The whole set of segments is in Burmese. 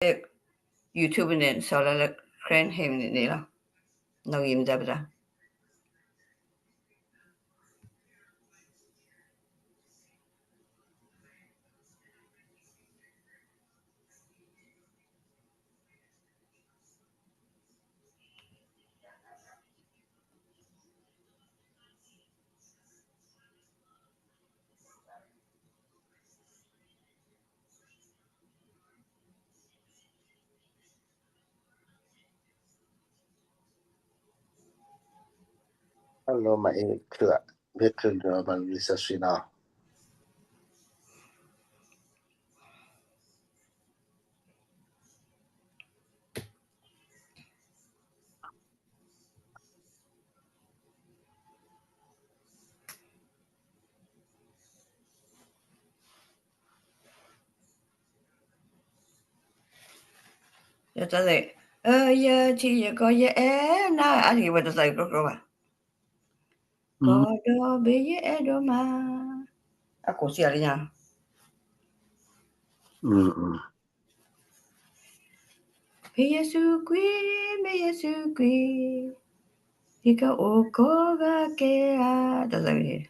YouTube နဲ့ဆော်လာလက်ခရန်ဟင်းနေလားနောက်ရင်ကြပါလားHello, my vehicle urban research now. Ya ta de ya chi ya ko ya na ari wa ta sai ko ba ko do be ye do ma ako si ari nya be yesu kwi Ika o ko ga ke a ta sai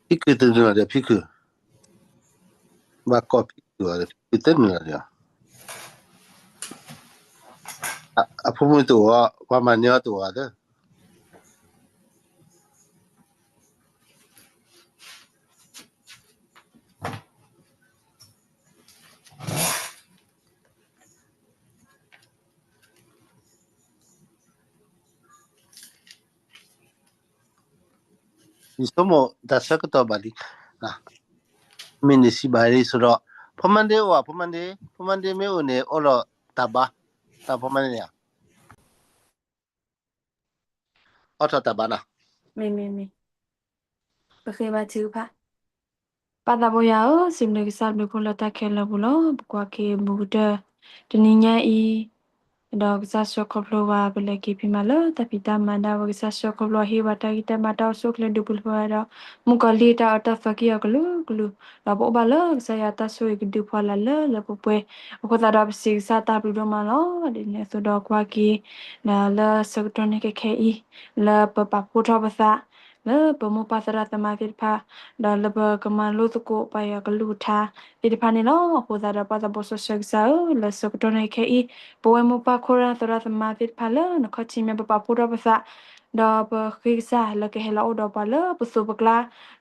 Piku tu ni ada piku. Bakal piku ada piku tu ni ada. Apa pun tu apa mana tu ada. Ni semua dasar kita balik. Nah, mini si balik sudah. Pemande me one orang tabah, tak pemande ya. Atau tabah nah. 没，不可以把酒吧。巴达波呀哦，是那个啥，那个老大开了不咯？不过给木的，这年一。Dog sa sokoplo wa bele kipi malo tapi ta manda wa sa sokoplo hi wa ta kita mata sokle dupul wa da mukali ta ata faki aklu klu la bo balo sa ya ta so ikdu pala la po pwe ko ta da si sa ta blu do ma lo de ne so do kwa ki na la soktone ke ke I la pa pa pu tho ba sa la pa mo pa sa ra ta ma fit pha da la ba ka ma lo to ko pa ya klu tha ti pha ne lo ko ta da pa ta bo so sa la soktone ke I ပဝဲမပခိုရာသရသမဖိဖာလနခချိမေပပပူရပစဒါပခိစာလကေဟလာအောဒပလပစုပကလာ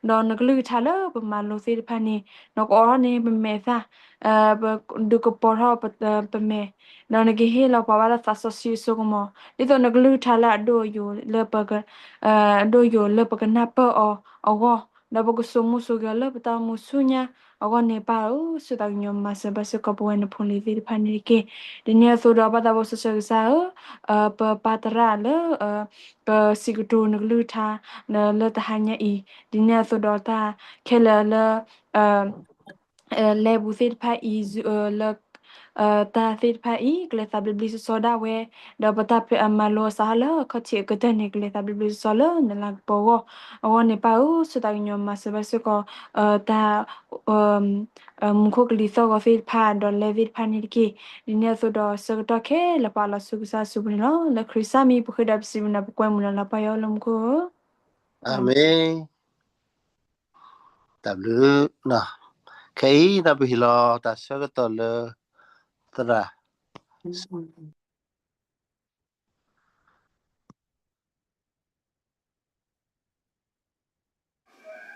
ဒေါနဂလူထလပမလိုစီဖာနီနကောရနေပမေသာဘဒုကပေါ်ဟပမေဒေါနဂေဟလာပဝလာသဆစီဆုကမဒီတော့နဂလူထလာဒိုယိုလပကဒိုယိုလပကနပအောအောဒါဘကဆုမှုဆုကလပတာမှုဆုညာအောနေပါဦးစတောင်ညမဆဘစကပဝဲနဖုန်လီဒီဖာနီကေဒီနေဆိုတော့ဘာသာဘဆဆဆာပပတရာလပစီကတူနဂလူထာနလတဟညာဤဒီနေဆိုတော့တာခဲလလလေဘူစစ်ဖာဤလta fit pa I gle ta bibli soda we da bata pe amalo sala khachi ke de ne gle ta bibli sola ne la po o ne pa u su ta nyo ma se ba su ko ta mu ko gle so ko fit pa do le fit pa ni ki ni ne so do so to ke la pa la su sa su ni lo la krisa mi bu khida si na bu kwa mu la pa yo lom ko Amen. Tablu nah. Kai tapi hilo dasar kita le terah.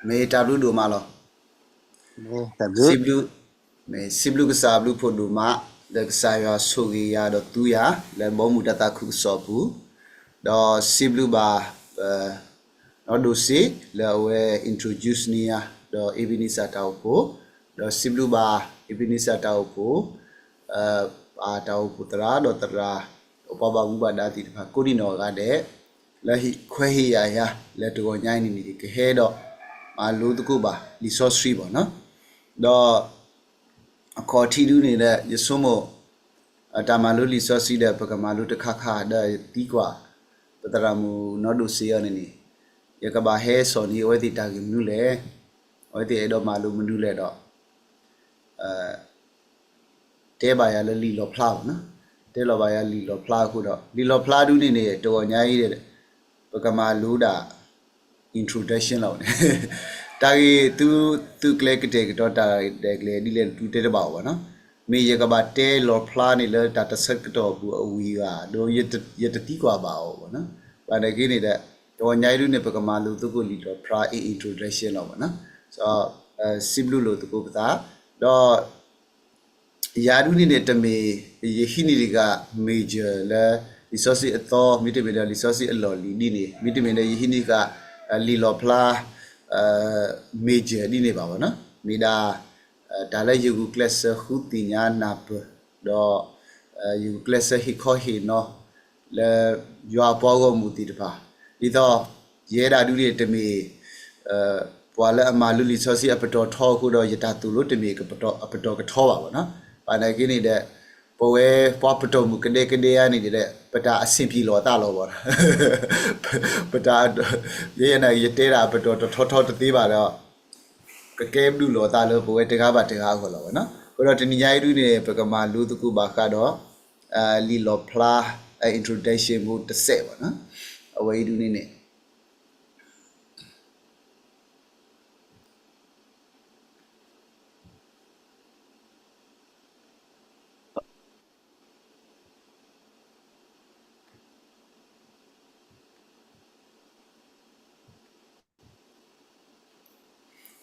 Me tablu do malo. Tablu. Siblu ke sablu pun do ma de saya sogi ya do tu ya le bomu data ku sobu. Do siblu ba no do si le we introduce ni ya do ibini satau po. Do siblu ba ibini satau po atau putra do tera opa ba mu ba dati pa ko di no ga de le hi khwe hi ya le to nyai ni ke he do အလိုတကူပါ resource tree ပေါ့နော် တော့အခေါ်ထီတူးနေတဲ့ရစွမို့တာမလူလီစောစီတဲ့ပကမာလူတခခတဲ့တီကွာပတရမူနော်ဒုစီရနေရကဘာဟဲစောနီဝဲတီတာကမြူလေဝဲတီအဲ့တော့မာလူမနူးလေတော့တဲပါရလီလောဖလာနော်တဲလောပါရလီလောဖလာခုတော့လီလောဖလာတူးနေတော်ညာကြီးတဲ့ပကမာလူတာ introduction လောက်နေတာကြီးသူကလေးကတဲ့ကတော့တာတဲ့ကလေးဒီလေတူတဲ့ပါဘောနော်မေရကဘာတဲလောဖလာနေလေတာတဆက်ကတော့ဘူးအဝီကတို့ရတတိကွာပါဘောနော်ဘာတကြီးနေတဲ့တော်ညာကြီးနဲ့ပကမာလူသူကိုလီလောဖလာ introduction လောက်ပါနော်ဆိုတော့စီဘလူလို့သူကိုပတာတော့ယာဒူနေတဲ့တမေယဟိနီက major လဲ resource အတော်မိတမေတဲ့ resource အလော်လီဒီနေမိတမေတဲ့ယဟိနီကလီလော်ဖလာmajor ဒီနေပါဘောနော်မိဒါဒါလည်းယူကလစ်ခုတင်ညာနာပတော့ယူကလစ်ဟိခေါဟီနော်လဲရွာပေါ်ကမူတီတပါဒီတော့ရဲဒါဒူတဲ့တမေပွာလဲအမာလူလီဆောစီအပတော်ထောခုတော့ယတာတူလို့တမေကပတော်ကထောပါဘောနော်ဘာနေကိနေတဲ့ပဝဲပွားပတော်မူကနေရနေတဲ့ပတာအဆင်ပြေလောတာလောပေါ့ပတာရဲနေရတဲတာပတော်ထောတသေးပါတော့ကကဲဘလူလောတာလောပဝဲတကားပါတကားခေါ်လောပေါ့နော်ကိုတော့တနည်းရိုက်တူနေပကမာလူတကူပါကတော့လီလောဖလာ introduction ကိုတစ်ဆက်ပေါ့နော်အဝေးတူနေနေ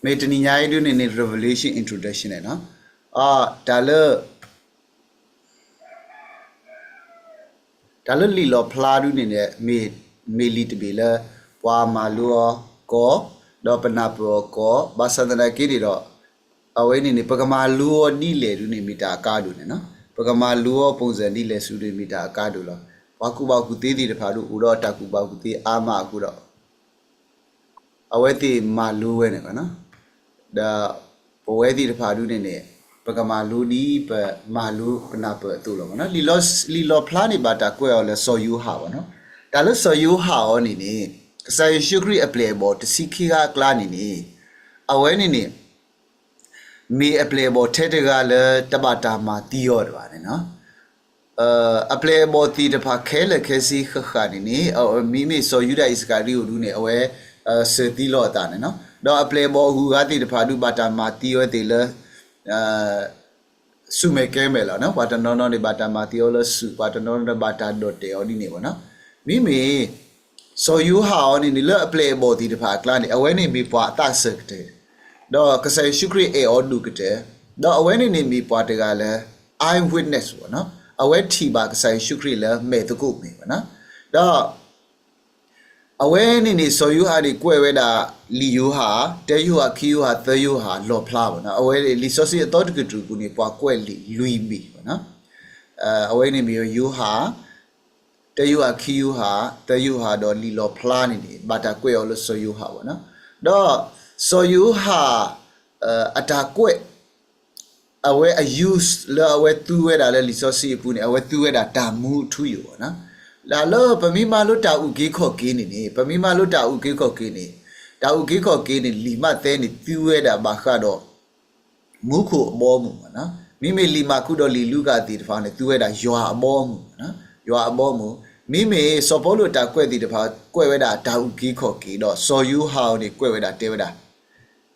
မေတနီညာရီဒုနေ revelation introduction နဲ့နော်ဒါလလီလောဖလာဒုနေနဲ့မေလီတဘီလာပွာမာလောကောဒေါပနာပကောဘာသဒနာကိရီတော့အဝဲနေပကမာလူောဒီလေဒုနေမီတာကာဒုနေနော်ပကမာလူောပုံစံဒီလေစုတွေမီတာကာဒုလောဘာကူသေးသေးတဖာတို့ဦးတော့တကူဘာကူသေးအာမကူတော့အဝဲတိမာလူဝဲနေကနော်ဒါဘဝဲတိတဖာဒုနေနဲ့ပကမာလူဒီပမာလူပနာပတူလောနော်လီလောဖလာနေပါတာကွဲရောလဲဆော်ယူဟာပါနော်ဒါလို့ဆော်ယူဟာရောနေနေဆာရှုခရီအပလေဘောတစီခီကကလာနေနေအဝဲနေနေမေအပလေဘောထဲတကလည်းတပါတာမာတီရောတပါနေနော်အပလေဘောတီတဖာခဲလက်ခဲစီခခနေနေမိဆော်ယူဒိုင်စကာရီကိုဒူနေအဝဲစတီလောတာနေနော်တော့အပလေဘောဟူကတိတဖာဒူပါတာမာတီရောတေလစုမေကဲမဲလားနော်ဘာတနော်နေဘာတာမာတီယောလစုဘာတနော်နေဘာတာဒိုတေယောဒီနေပေါ့နော်မိဆိုယူဟာနေလအပလေဘောတီတဖာကလာနေအဝဲနေမိပွားအတဆက်ကတဲ့တော့ကဆယ်ရှုခရီအေအော်ဒုကတဲ့တော့အဝဲနေမိပွားတကလည်း eye witness ပေါ့နော်အဝဲထီပါကဆယ်ရှုခရီလည်းမဲတကုမိပေါ့နော်တော့အဝဲနေဆိုယူဟာဒီကွဲဝဲတာလီယူဟာတဲယူဟာခီယူဟာသယူဟာလော်ဖလာပေါ့နော်အဝဲလီဆိုစီအတော်တကတူကူနေပွားကွဲလီလူီမီပေါ့နော်အဝဲနေမီယူဟာတဲယူဟာခီယူဟာသယူဟာတော့လီလော်ဖလာနေဘာတာကွဲရောလို့ဆိုယူဟာပေါ့နော်တော့ဆိုယူဟာအတာကွဲအဝဲအယူစ်လောအဝဲတူဝဲတာလဲလီဆိုစီပူနေအဝဲတူဝဲတာတာမူထူယူပေါ့နော်လာလို့ပမိမလို့တာဥကေခော့ကင်းနေပမိမလို့တာဥကေခော့ကင်းနေတာဥကေခော့ကင်းနေလီမတဲနေပြူဝဲတာဘာခါတော့မူခုအမောမှုနော်မိလီမခုတော့လီလူကတီတဖာနေပြူဝဲတာရွာအမောမှုနော်ရွာအမောမှုမိစောပေါ်လို့တာကွဲ့တီတဖာကွဲ့ဝဲတာတာဥကေခော့ကင်းတော့စောယူဟောင်းနေကွဲ့ဝဲတာတဲဝဲတာ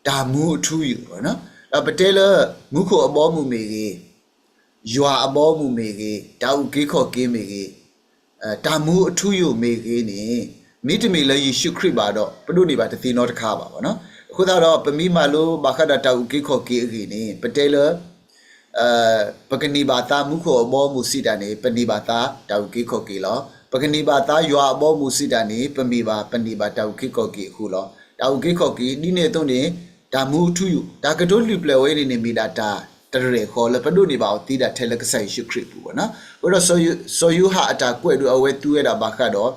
ဒါမူထူးယူပေါ့နော်ပတဲလမူခုအမောမှုမေကြီးရွာအမောမှုမေကြီးတာဥကေခော့ကင်းမေကြီးတာမူအထူးယူမေကြီးနေမိတမီလည်းယေရှုခရစ်ပါတော့ပဒုနေပါတသိနောတခါပါဗောနော်အခုတော့ပမိမလို့ဘာခဒတာဥကိခောကေအကြီးနေပတဲလပကနိဘာတာမုခောအမောမူစီတာနေပနိဘာတာတာဥကိခောကေလောပကနိဘာတာရွာအမောမူစီတာနေပနိဘာတာဥကိခောကေအခုလောတာဥကိခောကေဒီနေတော့နေတာမူထူယူဒါကတိုးလူပလဝဲနေမိတာတရခေါ်လပဒုနေပါတီတာထဲလကဆိုင်ရှုခရစ်ပူဗောနော်ဘို့တော့ဆိုယူဟာအတာကွဲ့တို့အဝဲတူရတာဘာခတော့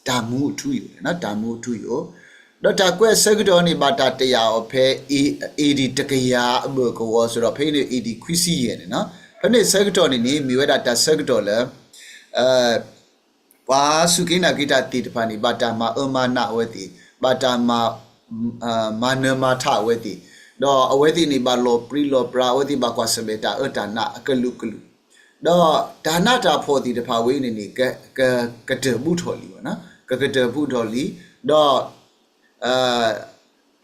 ဒါမူထူယူနော်ဒါမူထူယူ တော့တာကွဲစကတော့နေဘာတာတရားအဖဲ AD တကရာအဘကောဆိုတော့ဖိနေ AD ခွစီရဲ့နော်ဖနေစကတော့နေမိဝဲတာစကတော့လဲဘာစုကိနာကိတာတိတဖာနေဘာတာမာအမနာဝဲတိဘာတာမာမာနမထဝဲတိတော့အဝဲတိနေဘာလောပရီလောပရာဝဲတိဘာကွာစမေတာအတာနာအကလူကလူတော့ဒါနာတာဖို့တိတဖာဝဲနေနေကတဘူထော်လီပေါ့နော်ကတဘူထော်လီတော့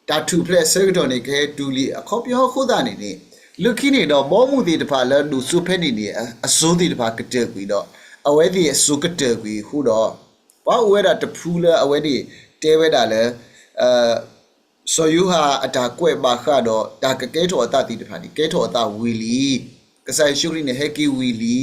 တာတူဖလက်ဆာကတော့နေကဲတူလီအခေါ်ပြောခုတာနေနေလူခိနေတော့ဘောမှုတိတဖာလဲလူစုဖက်နေနေအစိုးတိတဖာကတဲ့ကွီတော့အဝဲဒီအစုကတဲ့ကွီဟူတော့ဘာဝဲတာတဖူးလဲအဝဲဒီတဲဝဲတာလဲဆိုယူဟာအတာကွဲ့ပါခါတော့ဒါကကဲထော်အတာတိတဖာဒီကဲထော်အတာဝီလီကဆိုင်ရှုရီနေဟက်ကီဝီလီ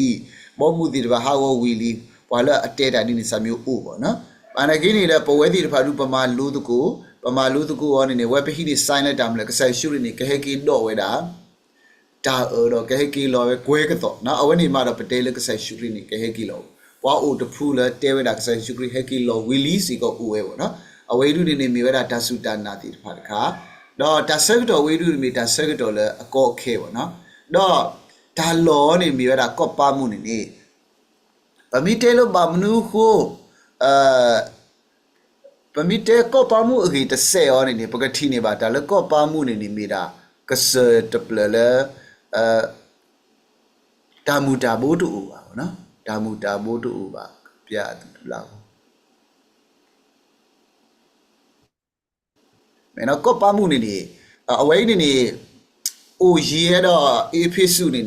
ဘောမှုတိတဖာဟာဝဝီလီဘာလဲအတဲတာဒီနေစမျိုးအို့ပေါ့နော်ဘာနကိနေလဲပဝဲတိတဖာလူပမာလူတကူပမာလူတကူရောနေဝဲပဟိနေဆိုင်လိုက်တာမလဲကဆိုင်ရှုရီနေကဟက်ကီတော့ဝဲတာဒါတော့ကဟက်ကီလောပဲကွဲကတော့နော်အဝဲနေမှာတော့ပတဲလကဆိုင်ရှုရီနေကဟက်ကီလောဘွားအိုတဖူးလဲတဲဝဲတာကဆိုင်ရှုရီဟက်ကီလောဝီလီစီကိုအိုဝဲပေါ့နော်အဝဲလူနေမြေဝဲတာဒါစုတာနာတိတဖာတခါတော့ဒါဆက်ကတော့ဝဲလူနေဒါဆက်ကတော့လဲအကော့ခဲပေါ့နော်တော့ဒါလောနေမြေဝဲတာကော့ပါမှုနေပမီတဲလို့ဘာမနူခုပမီတဲကော့ပါမှုအကြီးတစ်ဆယ်ရောနေပကတိနေပါဒါလဲကော့ပါမှုနေမိတာကစတပလလဲဒါမူတာဘိုးတူပါဘောနော်ဒါမူတာဘိုးတူပါပြတူလောက်မင်းကော့ပါမှုနေအဝဲနေအိုရီရတော့အေးဖေးစုနေ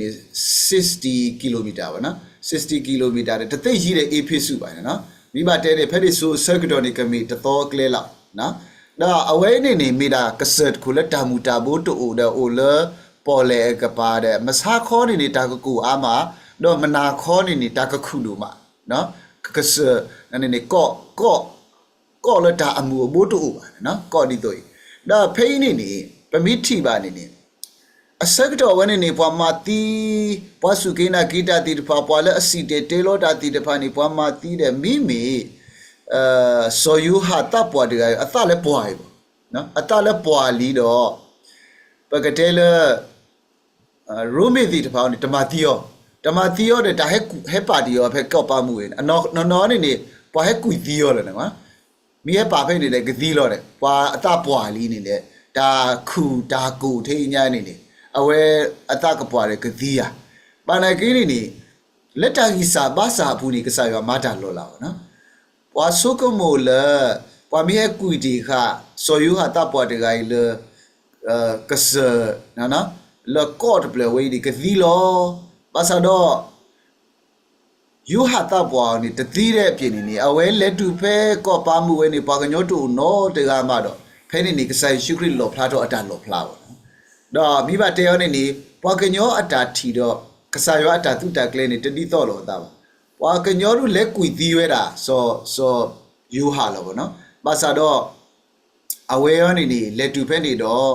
60 km ပါနော်60 km တဲ့တသိရှိတဲ့အေးဖေးစုပါနော်မိဘတဲတဲ့ဖက်ဒီဆိုဆာကတော်နေကမီတတော်ကလေးလောက်နော်ဒါအဝဲနေမိတာကဆတ်ခုလက်တာမူတာဘိုးတူတဲ့အိုလပေါ်လေကပါတဲ့မဆာခေါ်နေတာကကူအာမတော့မနာခေါ်နေတာကခုလူမနော်ကဆနေကော့လက်တာအမူဘိုးတူပါနော်ကော့ဒီတို့ဒါဖိနေပမီထီပါနေအစကတော့ဝနေနေပွားမာတီပွားစုကိနာဂီတာတီတဖာပွားလဲအစီတေလောတာတီတဖာနေပွားမာတီတဲ့မိဆိုယူဟာတပ်ပွားတကအသလဲပွားရပေါ့နော်အသလဲပွားလီတော့ပကတဲလဲရိုမီတီတဖာနေတမတီယောတဲ့ဒါဟက်ပါတီယောဖက်ကောက်ပါမှုရင်အနော်နေပွားဟက်ကွီတီယောလဲနော်မိဟက်ပါဖိနေလေကတိလောတဲ့ပွားအသပွားလီနေလေဒါခုဒါကူထိညာနေအဝဲအတကပွားတဲ့ကတိယာပါဏကိနေနေလက်တာကြီးစာဘာစာဘူးနေကစားရမာတာလောလာနော်ပွားဆုကမိုလပွားမီဟကွီတီခါဆိုယူဟာတပ်ပွားတကယ်လကဆနော်လကော့တပလဝေးဒီကတိလောဘာသာတော့ယူဟာတပ်ပွားနေတတိတဲ့အပြင်နေအဝဲလက်တူဖဲကော့ပါမှုဝဲနေပွားကညောတူနော်တကမှာတော့ဖဲနေကစားရှုခရစ်လောဖလာတော့အတလောဖလာပါတော့မိဘတဲရောနေပွားကညောအတာထီတော့ကစားရောအတာသူတက်ကလေးနေတတိတော့လို့တာပါပွားကညောတို့လက်ကွီသီးရွဲတာဆိုယူဟာလို့ပေါ့နော်ပါစာတော့အဝဲရောနေလက်တူဖက်နေတော့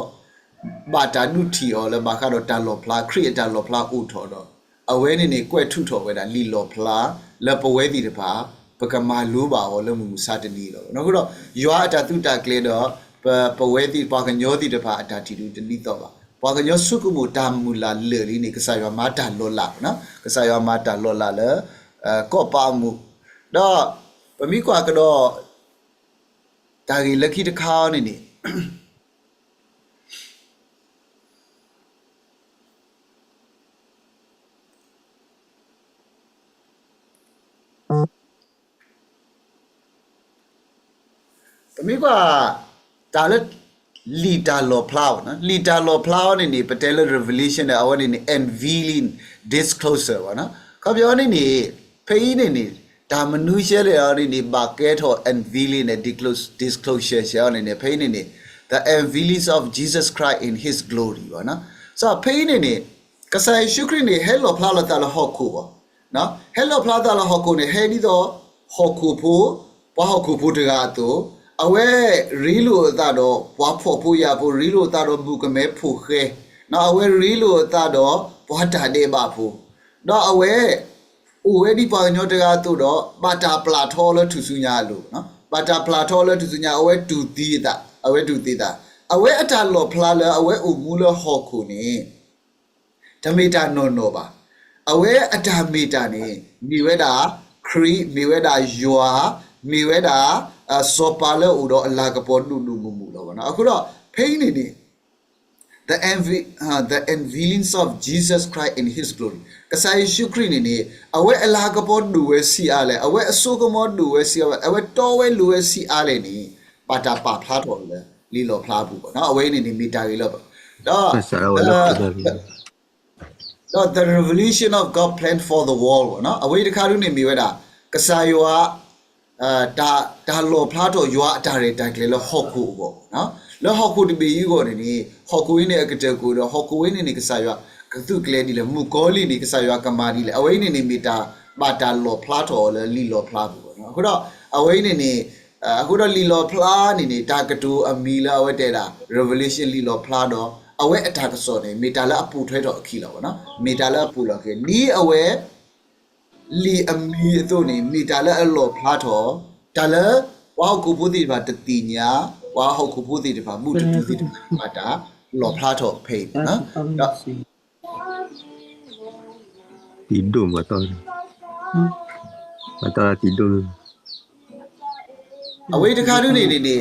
ဘာတာနုထီရောလဲဘာကတော့တာလောဖလာခရစ်တာလောဖလာဥထော်တော့အဝဲနေကွဲ့ထုထော်ဝဲတာလီလောဖလာလက်ပဝဲတီတပါပကမာလိုးပါရောလဲမူစာတနီလို့နော်ခုတော့ရွာအတာသူတက်ကလေးတော့ပဝဲတီပွားကညောတီတပါအတာထီတူတတိတော့ပါပွားကညောစုကမူတာမူလာလေလီနေကစားရမာတာလောလာနော်ကစားရမာတာလောလာလေကော့ပါမှုတော့ပမိကွာကတော့ဒါကြီးလက်ခိတခါနေပမိကွာဒါလက်လီတာလောဖလာနော်လီတာလောဖလာနေပတဲလ revelation နဲ့အဝနေ unveiling disclosure ပါနော်ခေါ်ပြောနေဖေးနေဒါမနူးရှဲလေအော်နေဘာကဲထော unveiling နဲ့ disclosure ရှောင်းနေဖေးနေ the unveiling of Jesus Christ in his glory ပါနော်ဆိုဖေးနေကဆိုင်ရှုခရစ်နေ hello ဖလာလာတာဟောကူပါနော် hello ဖလာတာဟောကူနေဟဲဒီတော့ဟောကူဖို့ဘာဟောကူဖို့တကားတော့အဝဲရီလိုတာတော့ဘွားဖို့ဖို့ရဖို့ရီလိုတာတော့ဘူကမဲဖို့ခဲနော်အဝဲရီလိုတာတော့ဘွားတာတဲ့ပါဖို့တော့အဝဲဒီပါညောတကားတို့တော့ဘာတာပလာထောလထူစုညာလို့နော်ဘာတာပလာထောလထူစုညာအဝဲတူတီးတာ away do dida away at a lo plala away umula hokuni tamita no ba away at a mitani miweda cree miweda yua miweda sopala udo lagapon numulo akudo pain in the unveilings of Jesus Christ in his glory. Kasai shukrini ni awe alagapon duwe si ale awe asogamo duwe si awe towe luwe si ale ni pata pa plato le lilo plabu na awe ni mitari lo the revelation of God planned for the world no awe de karu ni miweda kasai wa da lo plato yua atare takle lo hoku bo no lo hoku de be yugo ni hoku ni akate lo hoku ni kasaya katu kle ni le mukoli ni kasaya kamari le awai ni mita bata lo plato le li lo plabu no akudo awai ni akudo li lo pla ni takatu amila awete da revelation li lo plado awai attack so ni mita la apu thwe do akilo no mita la apu lo ke ni awai li ami to ni mita la lo plato tala wa ku pudi ba tatinya wa ho ku pudi de ba mu tu de mata lo plato pay no tidur mata tidur away de karu ni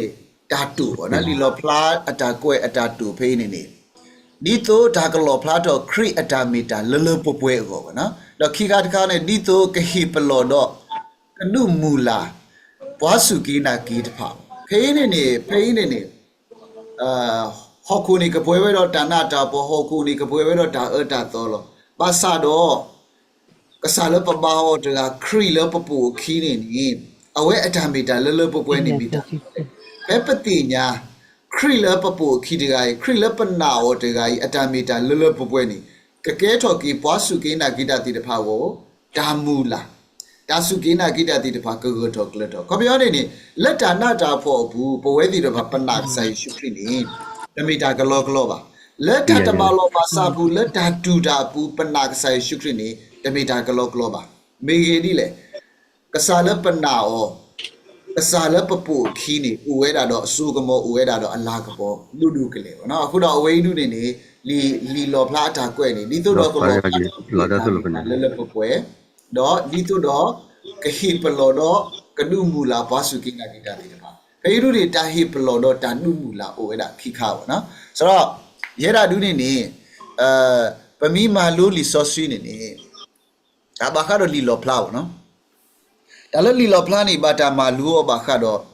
tatu na li lo pla atakwe atatu pay ni dito takalo plato cre atamita lele popwe go na do khika taka ne dito kahi plo do kanu mula bwasuki na ki tpha pay ni hoku ni kapwe we do tanata bo hoku ni kapwe we do da eta to lo basa do kasala pabaho da cre le popu khi ni awe atamita lele popwe ni bita pepatinya Krilla papu kidigai, Krilla panao degai, atamita lula popweni. Kaketo pasuki na gida di pawo, damula. Dasuki na gida di pakago glitter. Copioni, let anata po bu, poeti the papanak say shukrini. Damita galogloba. Let that malo pasabu, let that do da bu panak say shukrini, damita galogloba. Megedile. Kasala panao. Kasala papu kini uweda do sugamo uweda do alagabo ludu kele no akuda awaidu ni li lo plata kwe ni dito do ko le popwe do dito do kahi pelo do kadu mula pasuki na kita ti ba kairu ni tahi pelo do tanu mula uweda khikha ba no so do yera du ni pami malu li sosui ni abaka do li lo pla no Dalali lo plani bata malu o bakado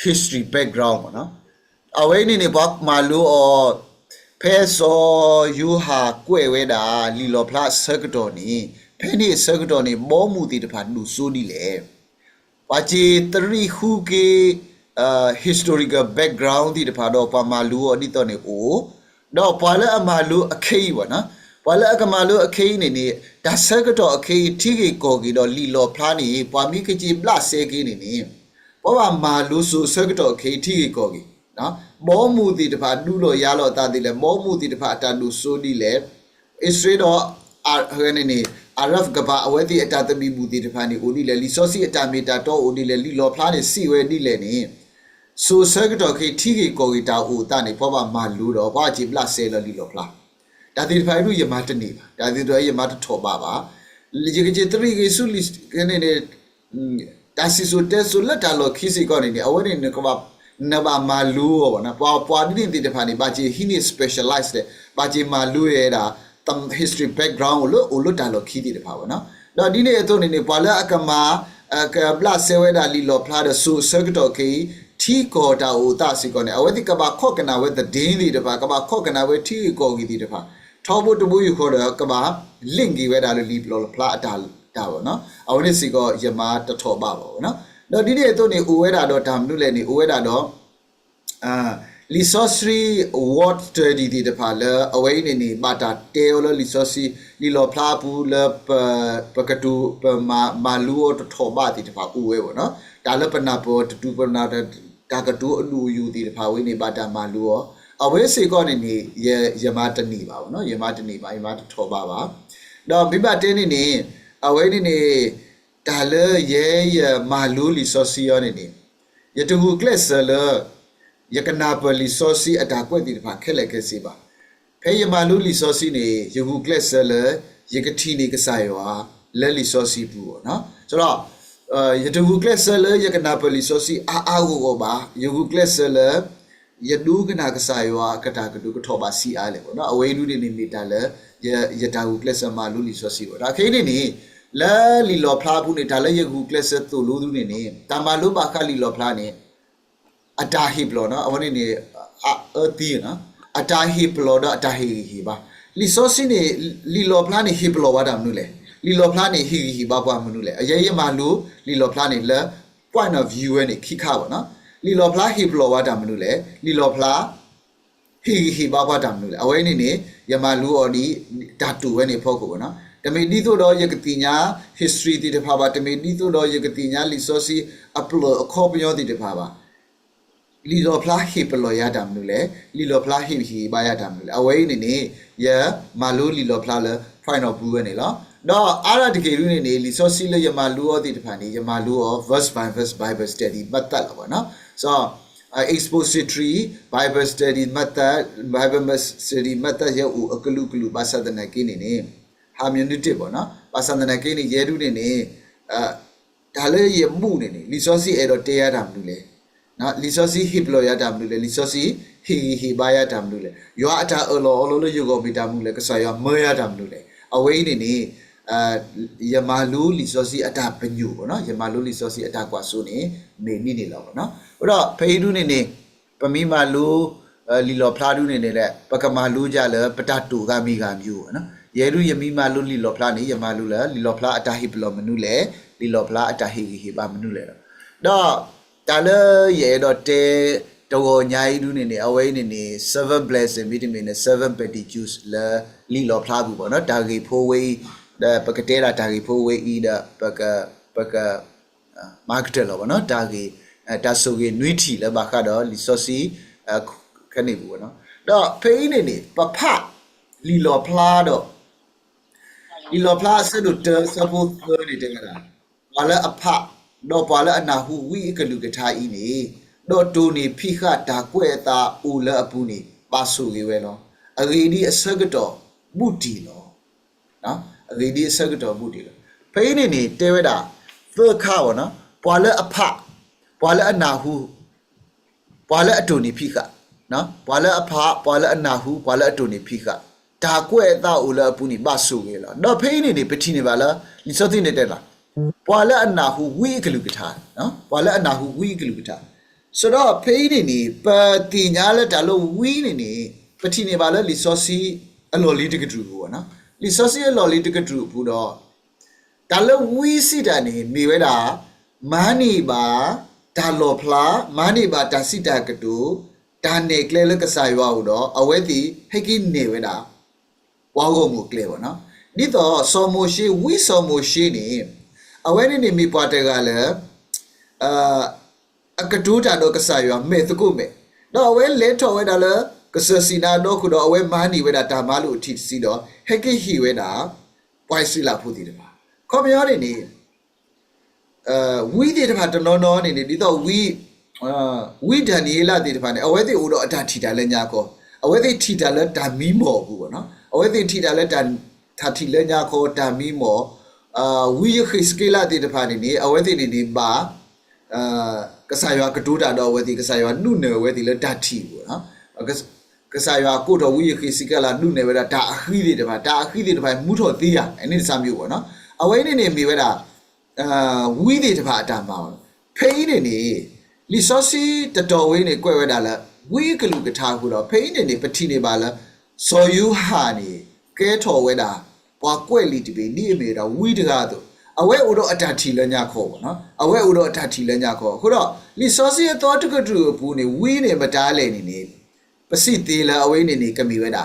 history background no away ni bak malu o peso you ha kwe we da li lo pla circuito ni pheni circuito ni bo mu ti tpha lu so ni le bachi 3 hu ke historical background ti tpha do pa malu o ni to ni o do pala amalu akhei wa na pala akamalu akhei ni da circuito akhei thigi ko gi do li lo phla ni pwami kiji bla se gi ni ba malu so circuito akhei thigi ko gi no mo mu ti tpha du lo ya lo ta ti le mo mu ti tpha ta du so ni le Israel do ni araf gaba aweti atatabi mu ti tpha ni odi le li so si atamita to odi le li lo phla ni si we ni le ni so circuito akhei thigi ko gi ta o ta ni ba malu do ba ji bla se lo li lo phla Dadi fairu ye mata ni ba. Dadi do ye mata thoba ba. Lije ke three ke su list kene ne dasi so te so la ta lo khisi ko ni awani ne ko ba na ba malu ba na pa ni ti de pha ni ba ji hini specialized de ba ji malu ye da tam history background lo ta lo khi ti de pha ba na. Do di ne to ni pa la akama ka bla se we da li lo phla de so circuit ke thi ko ta o ta si ko ne awati ka ba kho kana we the din di de pha ka ba kho kana we thi ko gi di de pha Tobo to you call a kaba, linky where I leave lo plata tower, no? I want to see go Yama to Toba, no? No, did it only Ueda do Tam Nuleni Ueda do Lisosri what sturdy the parlor away in the bata tail lisosi lilo plapu pacatu malu to Toba the pa Ue, no? Talapanapo to do another Takatu do you the pawini bata maluo. Away say gone in the Yamata Niba, no Yamata Niba, Yamata Toba. Now, Biba Tenini, away in a Tala ye Maluli Socionini. Yet to who class ယကနာပလီဆိုစီအတာကွက်ဒီတဖာခက်လက်ခဲစီပါဖေးယမာလူလီဆိုစီနေယခုကလက်ဆလယကတိနေကစားရွာလဲလီဆိုစီဘူးပေါ့နော်ဆိုတော့ယတခုကလက်ဆလယကနာပလီဆိုစီအာကိုပါယခုကလက်ဆလယဒူကနာကစားရွာကတာကဒူကထောပါစီအားလေပေါ့နော်အဝေးလူနေမီတာလဲယတာခုကလက်ဆမာလူလီဆိုစီပေါ့ဒါခိနေနေလဲလီလောဖလားဘူးနေတာလဲယခုကလက်ဆတူလူသူနေတာမာလူပါခလီလောဖလားနေအတာဟိပလောနော်အဝနေနေအတီနော်အတာဟိပလောတော့အတာဟိပါလီဆိုစီနေလီလောဖလားနေဟိပလောဝါဒမနုလေလီလောဖလားနေဟိဘာပွားမနုလေအရေးရမလူလီလောဖလားနေလဲ point of view နဲ့ခိခါပါနော်လီလောဖလားဟိပလောဝါဒမနုလေလီလောဖလားဟိဘာပွားတာမနုလေအဝဲနေနေယမလူအော်ဒီဓာတူဝဲနေဖို့ကိုပေါ့နော်တမေဒီတို့တော့ယကတိညာ history တိတဖာပါတမေဒီတို့တော့ယကတိညာ resource upload အခေါ်ပြောတိတဖာပါလီလောဖလားဟိပလောရတာမလို့လေလီလောဖလားဟိဘာရတာမလို့လေအဝဲနေနေယမာလူလီလောဖလားလဲ point of view နေလောတော့အားရတကယ်လို့နေနေလီဆိုစီလယမာလူရောတိတဖာနေယမာလူရော verse by verse bible study မတ်တက်လာပါနော်ဆို expository bible study မတ်တက် bible study မတ်တက်ရဲ့အကလူကလူပါစဒနာကိနေနေဟာမြနစ်ပေါ့နော်ပါစဒနာကိနေရဲတူနေနေဒါလည်းရမှုနေနေလီဆိုစီအဲ့တော့တရားတာမလို့လေနော်လီဆိုစီဟိပလောရတာမလို့လေလီဆိုစီဟိဘာရတာမလို့လေယောအတာအလောလိုယောကိုမိတာမလို့လေကဆာယောမေရတာမလို့လေအဝေးနေနေယမာလူလီဆိုစီအတာပညူပေါ့နော်ယမာလူလီဆိုစီအတာကွာဆိုနေနေနေလောက်ပေါ့နော်အဲ့တော့ဖေးဒူးနေနေပမီမာလူလီလောဖလာဒူးနေနေလေပကမာလူကြလေပတတူကမိကမျိုးပေါ့နော်ယေဒူယမီမာလူလီလောဖလာနေယမာလူလေလီလောဖလာအတာဟိပလောမနုလေလီလောဖလာအတာဟိဘာမနုလေတော့တာလေရေတော့တဲတော်ညာရီဒူးနေနေအဝဲနေနေ7 blessing vitamin နဲ့7 petty juice လေလီလောဖလာဘူးပေါ့နော်တာဂီဖိုးဝေးဒါပကတဲတာတာဂီဖိုးဝေးဤဒါပကမာကတက်လောပေါ့နော်တာဂီတာဆိုဂီနွီတီလေဘာခါတော့လီဆိုစီခနေဘူးပေါ့နော်တော့ဖေးနေနေပဖလီလောဖလာတော့လီလောဖလာဆဒုတစပိုးနေတဲ့ကရာဘာလဲအဖတော့ဘာလဲအနာဟုဝိကလူကထားဤနေတော့တူနေဖိခတာကွဲ့တာဦးလအပူနေပါဆူကြီးပဲနော်အဂီဒီအစကတော့ဘုတီလောနော်အဂီဒီအစကတော့ဘုတီလောဖေးနေနေတဲဝဲတာသခါပေါ့နော်ပွာလဲအဖပွာလဲအနာဟုပွာလဲအတူနေဖိခနော်ပွာလဲအဖပွာလဲအနာဟုပွာလဲအတူနေဖိခဒါကွဲ့တာဦးလအပူနေပါဆူကြီးလောတော့ဖေးနေနေပတိနေပါလားလီစောသိနေတဲ့လားပွာလဲအနာဟုဝိကလူကထားနော်ပွာလဲအနာဟုဝိကလူကထားဆိုတော့ဖေးနေနေပတိညာလက်ဒါလို့ဝီးနေနေပတိနေပါလဲလီစောစီအလော်လေးတကတူပေါ့နော်လီစောစီအလော်လေးတကတူဘူးတော့ဒါလို့ဝီးစီတာနေမိဝဲတာမာနီပါဒါလော်ဖလာမာနီပါဒါစီတာကတူဒါနေကလဲလကစားရွာဦးတော့အဝဲတီဟိကိနေဝဲတာဝါကုန်မှုကလဲပေါ့နော်ဒီတော့ဆော်မိုရှိဝီးဆော်မိုရှိနေအဝဲနေမိပွားတဲ့ကလည်းအကတူတာတော့ကစားရွာမဲသကုမဲတော့အဝဲလဲထော်ဝဲတာလည်းကစစီနာတော့ခုတော့အဝဲမာနီဝဲတာဒါမလို့အထီစီတော့ဟက်ကိဟီဝဲတာပွိုင်စီလာဖို့တည်တယ်ပါခေါ်ပြောနေနေဝီးတဲ့တဖာတနော်နေနေဒီတော့ဝီဒန်နီလာတဲ့တဖာနေအဝဲတဲ့ဦးတော့အတာထီတာလဲညာကောအဝဲတဲ့ထီတာလဲဒါမီမော်ဘူးပေါ့နော်အဝဲတဲ့ထီတာလဲဒါထာထီလဲညာကောဒါမီမော်ဝီခိစကေလာတဲ့တဖာနေနေအဝဲတဲ့နေနေပါကဆာရွာကတူတာတော့ဝဲဒီကဆာရွာနုနယ်ဝဲဒီလဲဓာတီပေါ့နော်ကဆာရွာကိုတော့ဝီခိစကေလာနုနယ်ဝဲတာဒါအခီးတွေတဖာဒါအခီးတွေတဖာမူထော်သေးရအဲ့ဒီစာမျိုးပေါ့နော်အဝဲနေနေမိဝဲတာဝီတွေတဖာအတာမှာဖေးနေနေလီဆိုစီတတော်ဝေးနေကွဲ့ဝဲတာလားဝီကလူကထားခုတော့ဖေးနေနေပတိနေပါလားစော်ယူဟာနေကဲထော်ဝဲတာပွားကွဲ့လီတပေနေအမေတော့ဝီတကားတော့အဝဲဦးတော့အတာထီလဲညခေါ်ပေါ့နော်အဝဲဦးတော့အတာထီလဲညခေါ်ခုတော့လီဆိုစီအတော်တကတူဘူးနေဝီနေမတားလဲနေနေပစိသေးလားအဝဲနေနေကမီဝဲတာ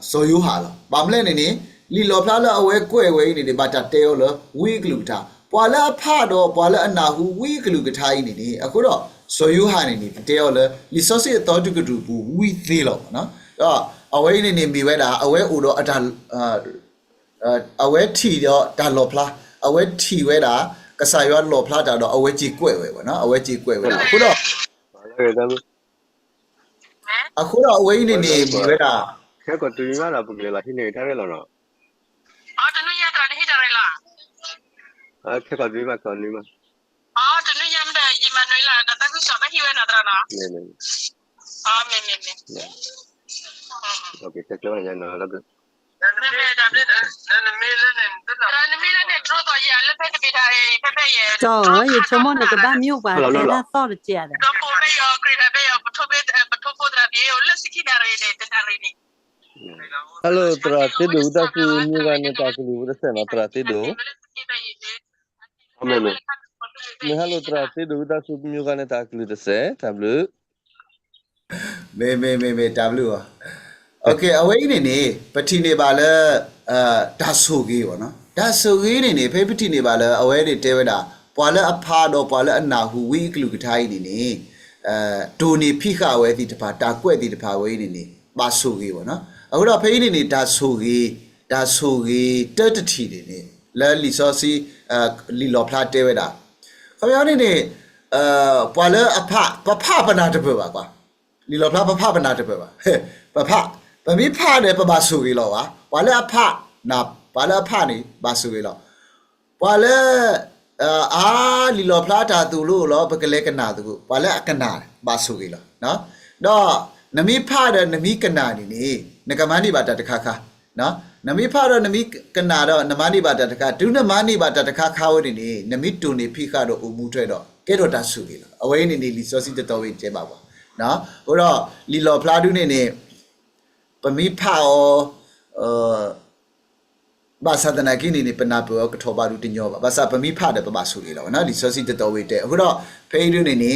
စော်ယူဟာလားဘာမလဲနေနေလီလောဖလာလအဝဲကွဲ့ဝဲနေနေဘာတာတဲရောလဝီကလူတာပွာလာဖတော့ပွာလာအနာဟုဝီကလူကထားနေနေအခုတော့စော်ယူဟာနေနေတဲရောလလီဆိုစီအတော်တကတူဘူးဝီသေးလောက်နော်တော့အဝဲနေနေမိဝဲတာအဝဲဦးတော့အတာအဝဲထီတော့ဒါလော်ဖလာအဝဲထီဝဲတာကဆာရွာလော်ဖလာတာတော့အဝဲကြီးကွဲ့ဝဲပေါ့နော်အဝဲကြီးကွဲ့ဝဲအခုတော့ Tapi အခုတော့အဝေးနေနေပြီပဲလား saya kau terima lah pergi lah sini tak ada lah. Oh, tu ni yang tadi hijau lah. Saya kau terima kau ni mah. Oh, tu ni yang dah iman lah. Kata aku siapa hiwa nak terana. Ni. Oh, me. Okey, saya coba jangan nak lagi. Trời ơi, cho món này cái ba miêu bà Lo, lo, thế lo. là to được chè đấy. Halo, terati dulu tak sih ni tak sih dulu sana terati dulu. Amen. Ni halo terati dulu tak sih ni tak sih dulu sana tablu. မေ W อ่ะโอเคအဝေးနေနေပတိနေပါလဲဒါဆိုကြီးပေါ့နော်ဒါဆိုကြီးနေနေဖေးပတိနေပါလဲအဝဲတွေတဲဝဲတာပွာလဲအဖာတော့ပွာလဲအနာဟုဝိကလူကထားနေနေဒိုနေဖိခဝဲတိတပါတာကွက်တိတပါဝဲနေနေပါဆိုကြီးပေါ့နော်အခုတော့ဖေးနေနေဒါဆိုကြီးတတတီနေနေလဲလီစောစီလီလော်ဖလာတဲဝဲတာခင်ဗျားနေနေပွာလဲအဖပနာတပပါကွာလီလော်ဖလာပနာတပပါဟဲ့ပမိဖတယ်ပဆူကြီးလောပါဘာလဲအဖနာဘာလဲအဖနေပါဆူကြီးလောဘာလဲအာလီလောဖလာတာသူလို့လောပကလေးကနာသူဘာလဲအကနာပါဆူကြီးလောနော်တော့နမိဖတယ်နမိကနာနေနကမဏိပါတတခါခါနော်နမိဖတော့နမိကနာတော့နမဏိပါတတခါဒုနမဏိပါတတခါခါဝနေနေနမိတုန်နေဖိခတော့အမှုထွက်တော့ကဲတော့တဆူကြီးလောအဝဲနေနေလီစောစီတတော်ဝေးကျဲပါကွာနော်ဟိုတော့လီလောဖလာဒုနေပမိဖာဘာသာတနာကိနေနေပနာပြောကထောပါလူတညောပါဘာသာပမိဖတယ်ပပဆူလေတော့နော်လီစောစီတတော်ဝေးတဲ့အခုတော့ဖေးရနေနေ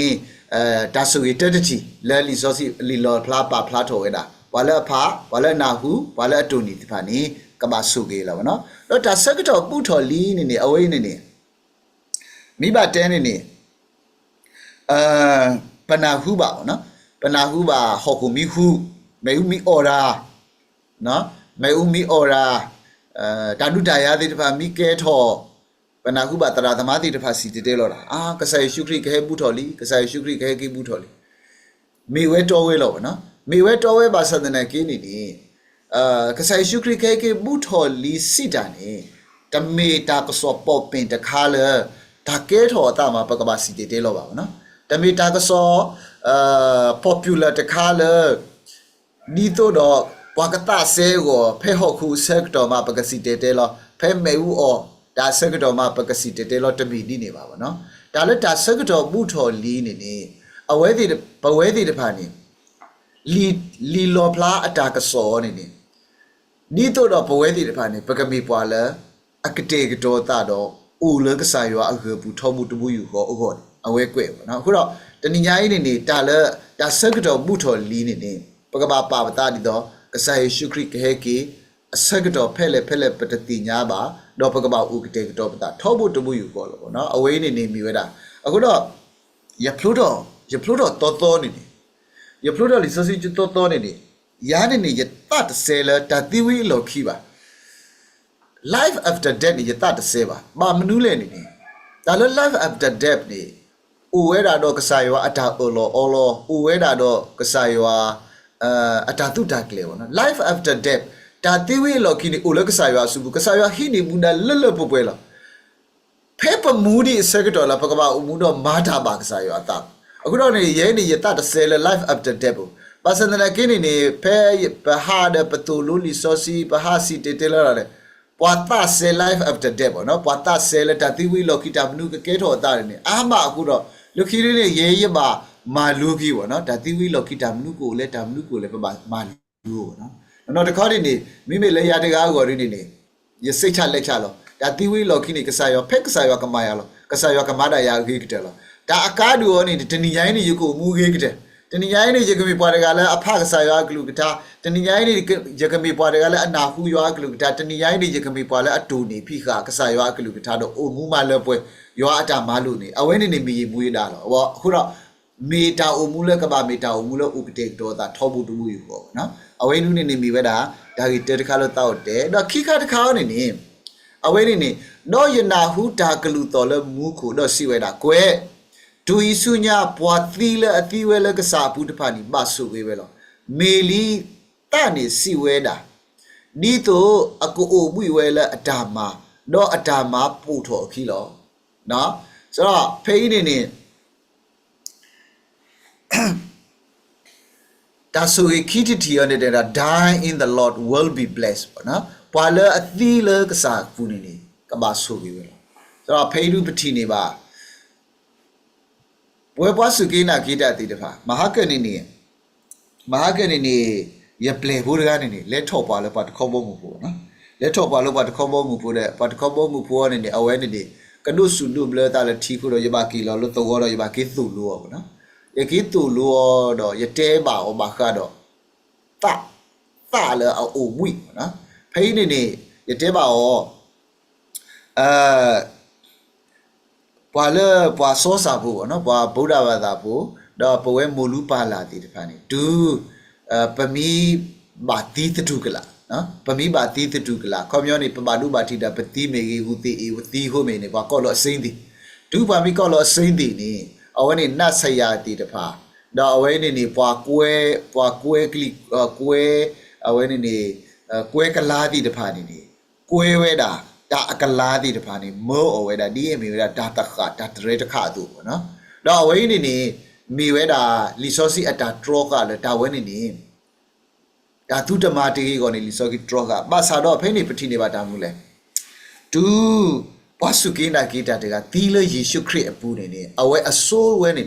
ဒါဆူရီတတတီလဲလီစောစီလီလောဖလာပါဖလာထောဝဲတာဝါလဲဖာဝါလဲနာဟုဝါလဲအတူနီတဖာနေကပဆူကေလောနော်တော့ဒါစက်ကတော့ပူထော်လီနေနေအဝေးနေနေမိဘတဲနေနေပနာဟုပါနော်ပနာဟုပါဟောကူမီဟုမေဥမီအော်ရာနော်မေဥမီအော်ရာတာဒုတရာတိတဖာမိကဲထောပနာဟုပါတရာသမာတိတဖာစီတဲလောတာကဆာရှုခရိခဲဘူးထော်လီကဆာရှုခရိခဲကိဘူးထော်လီမေဝဲတော်ဝဲလောနော်မေဝဲတော်ဝဲပါသဒနာကိနေနေကဆာရှုခရိခဲကိဘူးထော်လီစီတာနေတမေတာကစောပေါပင်တခါလေဒါကဲထောတာမှာပကပါစီတဲလောပါနော်တမေတာကစောpopular တခါလေဒီတော့ဝါကတာဆဲကိုဖဲဟော့ခုဆက်တော်မှာပကစီတဲလောဖဲမဲဦးအော်ဒါဆက်တော်မှာပကစီတဲလောတမီနေပါဗောနော်ဒါလည်းဒါဆက်တော်မှုထော်လီနေအဝဲသေးဘဝဲသေးတဖာနေလီလောဖလာအတာကစောနေဒီတော့ဘဝဲသေးတဖာနေပကမီပွာလဲအကတေကတော်တာတော့ဦးလကဆာယောအခေဘူးထောမှုတမှုယူဟောအခေါ်အဝဲကွဲ့ဗောနော်အခုတော့တဏညာကြီးနေတာလည်းဒါဆက်တော်မှုထော်လီနေပကဘာပါပတာဒီတော့ကဆာယေရှုခရစ်ခဲကေအစကတော့ဖဲလေပတတိညာပါတော့ပကဘာဥကတေကတော့ပတာထောဖို့တမှုယူကောလို့ပေါ့နော်အဝေးနေမိဝဲတာအခုတော့ယဖလို့တော့တော်နေယဖလို့တော့လီဆိုစီတော်နေယာနေယတတ်ဆဲလာတတိဝီလောခိပါ life after death နေယတတ်ဆဲပါဘာမနူးလဲနေဒါလည်း life after death နေဥဝဲတာတော့ကဆာယောအတာအော်ဥဝဲတာတော့ကဆာယောအတာတုတာကလေးပေါ့နော် life after death ဒါတိဝေလောကိနေဥလကဆာယောစုကဆာယောဟိနေမူနာလပွဲလောဖေပမူဒီစကတော်လာပကဘာဥမူတော့မာတာပါကဆာယောအတာအခုတော့နေရဲနေရတတဆဲ life after death ပါစန္ဒနာကိနေဖေပဟာဒပတူလူလီဆိုစီပဟာစီတေလာလေပွာတာဆဲ life after death ပေါ့နော်ပွာတာဆဲလတတိဝေလောကိတာမနုကကဲထောတာနေအာမအခုတော့လူခီလေးနေရဲပါမာလူကြီးပေါ့နော်ဒါတိဝိလောကိတာမနုကိုလည်းတာမနုကိုလည်းပမာလူပေါ့နော်တခါတည်းနေမိမိလည်းရတကားကိုရင်းနေရစိတ်ချလက်ချလောဒါတိဝိလောကိနေကဆာယောဖက်ကဆာယောကမာယာလောကဆာယောကမာဒါယာခိကတယ်လောဒါအကားဒူရောနေတဏိယိုင်းနေယကိုမူခိကတယ်တဏိယိုင်းနေယကမီပွားတကလည်းအဖကဆာယောကလူကတာတဏိယိုင်းနေယကမီပွားတကလည်းအနာဟုယောကလူကတာတဏိယိုင်းနေယကမီပွားလည်းအတူနေဖိခကဆာယောကလူကတာတော့အိုမူမလည်းပွဲယောအတာမလူနေအဝဲနေမီမူရတာလောဟောအခုတော့မေတာအမှုလကဘာမေတာအမှုလဥကတေတော်တာထောဘူးတူမှုယူပေါ့နော်အဝဲနုနေမိပဲဒါကြီးတဲတခါလို့တောက်တယ်တော့ခိခတခါနေအဝဲနေတော့ယနာဟုတာကလူတော်လမူခုတော့စီဝဲတာကွဲဒ တူဤစုညာပွားသီလအတိဝဲလကစားဘူးတဖာနီပါဆုဝဲပဲလောမေလီတနေစီဝဲတာဒီတော့အကိုအိုပွေဝဲလအတာမာတော့အတာမာပို့တော်ခီလောနော်ဆိုတော့ဖေးနေနေဒါဆိုရင်ခိတတီရနေတဲ့ die in the Lord will be blessed ပေါ့နော်ပွာလအသီလကစားကူနေနေကဘာဆိုပြီးပဲဆိုတော့ဖေးလူပတိနေပါဘွယ်ပွားစုကိနာခိတတိတဖာမဟာကနေနေရပလေဘူးကနေနေလက်ထော့ပါလို့ပါတခေါ်ဖို့မှုပေါ့နော်လက်ထော့ပါလို့ပါတခေါ်ဖို့မှုပို့တဲ့ပါတခေါ်ဖို့မှုပို့နေနေအဝဲနေနေကနုစုလူဘလတာလတီကိုရပါကီလောလို့တော့ရပါကီသူ့လို့ပေါ့နော်ယကိတူလို့တော့ရတဲပါဩဘာကတော့တလအိုဝိနော်ဖိနေရတဲပါဩပွာလေပွာစောစာဖို့နော်ပွာဗုဒ္ဓဘာသာဖို့တော့ပဝဲမိုလူပါလာတည်တဖာနေဒူပမီဘာတိတုကလာနော်ပမီဘာတိတုကလာခေါမျောနေပပလူဘာတိတာပတိမေကြီးဟူတိအေဝတိဟိုမေနေပွာကောလောအစိမ့်တိဒူပါမီကောလောအစိမ့်တိနေအဝဲနေနတ်ဆရာတည်တဖာတော့အဝဲနေပွာကွဲကလီကွဲအဝဲနေကွဲကလာတည်တဖာနေကွဲဝဲတာဒါအကလာတည်တဖာနေမောအဝဲတာဒီအမီဝဲတာဒါတခါဒါတရေတခါသူပေါ့နော်တော့အဝဲနေမီဝဲတာလီဆိုစီအတာဒရော့ကလည်းဒါဝဲနေဒါသူတမတေကောနေလီဆိုကီဒရော့ကပါစာတော့ဖိနေပတိနေပါတာမူလဲတူဘွားစုကိနာဂီတာတကတီးလေယေရှုခရစ်အပူနေအဝဲအစိုးဝဲနေ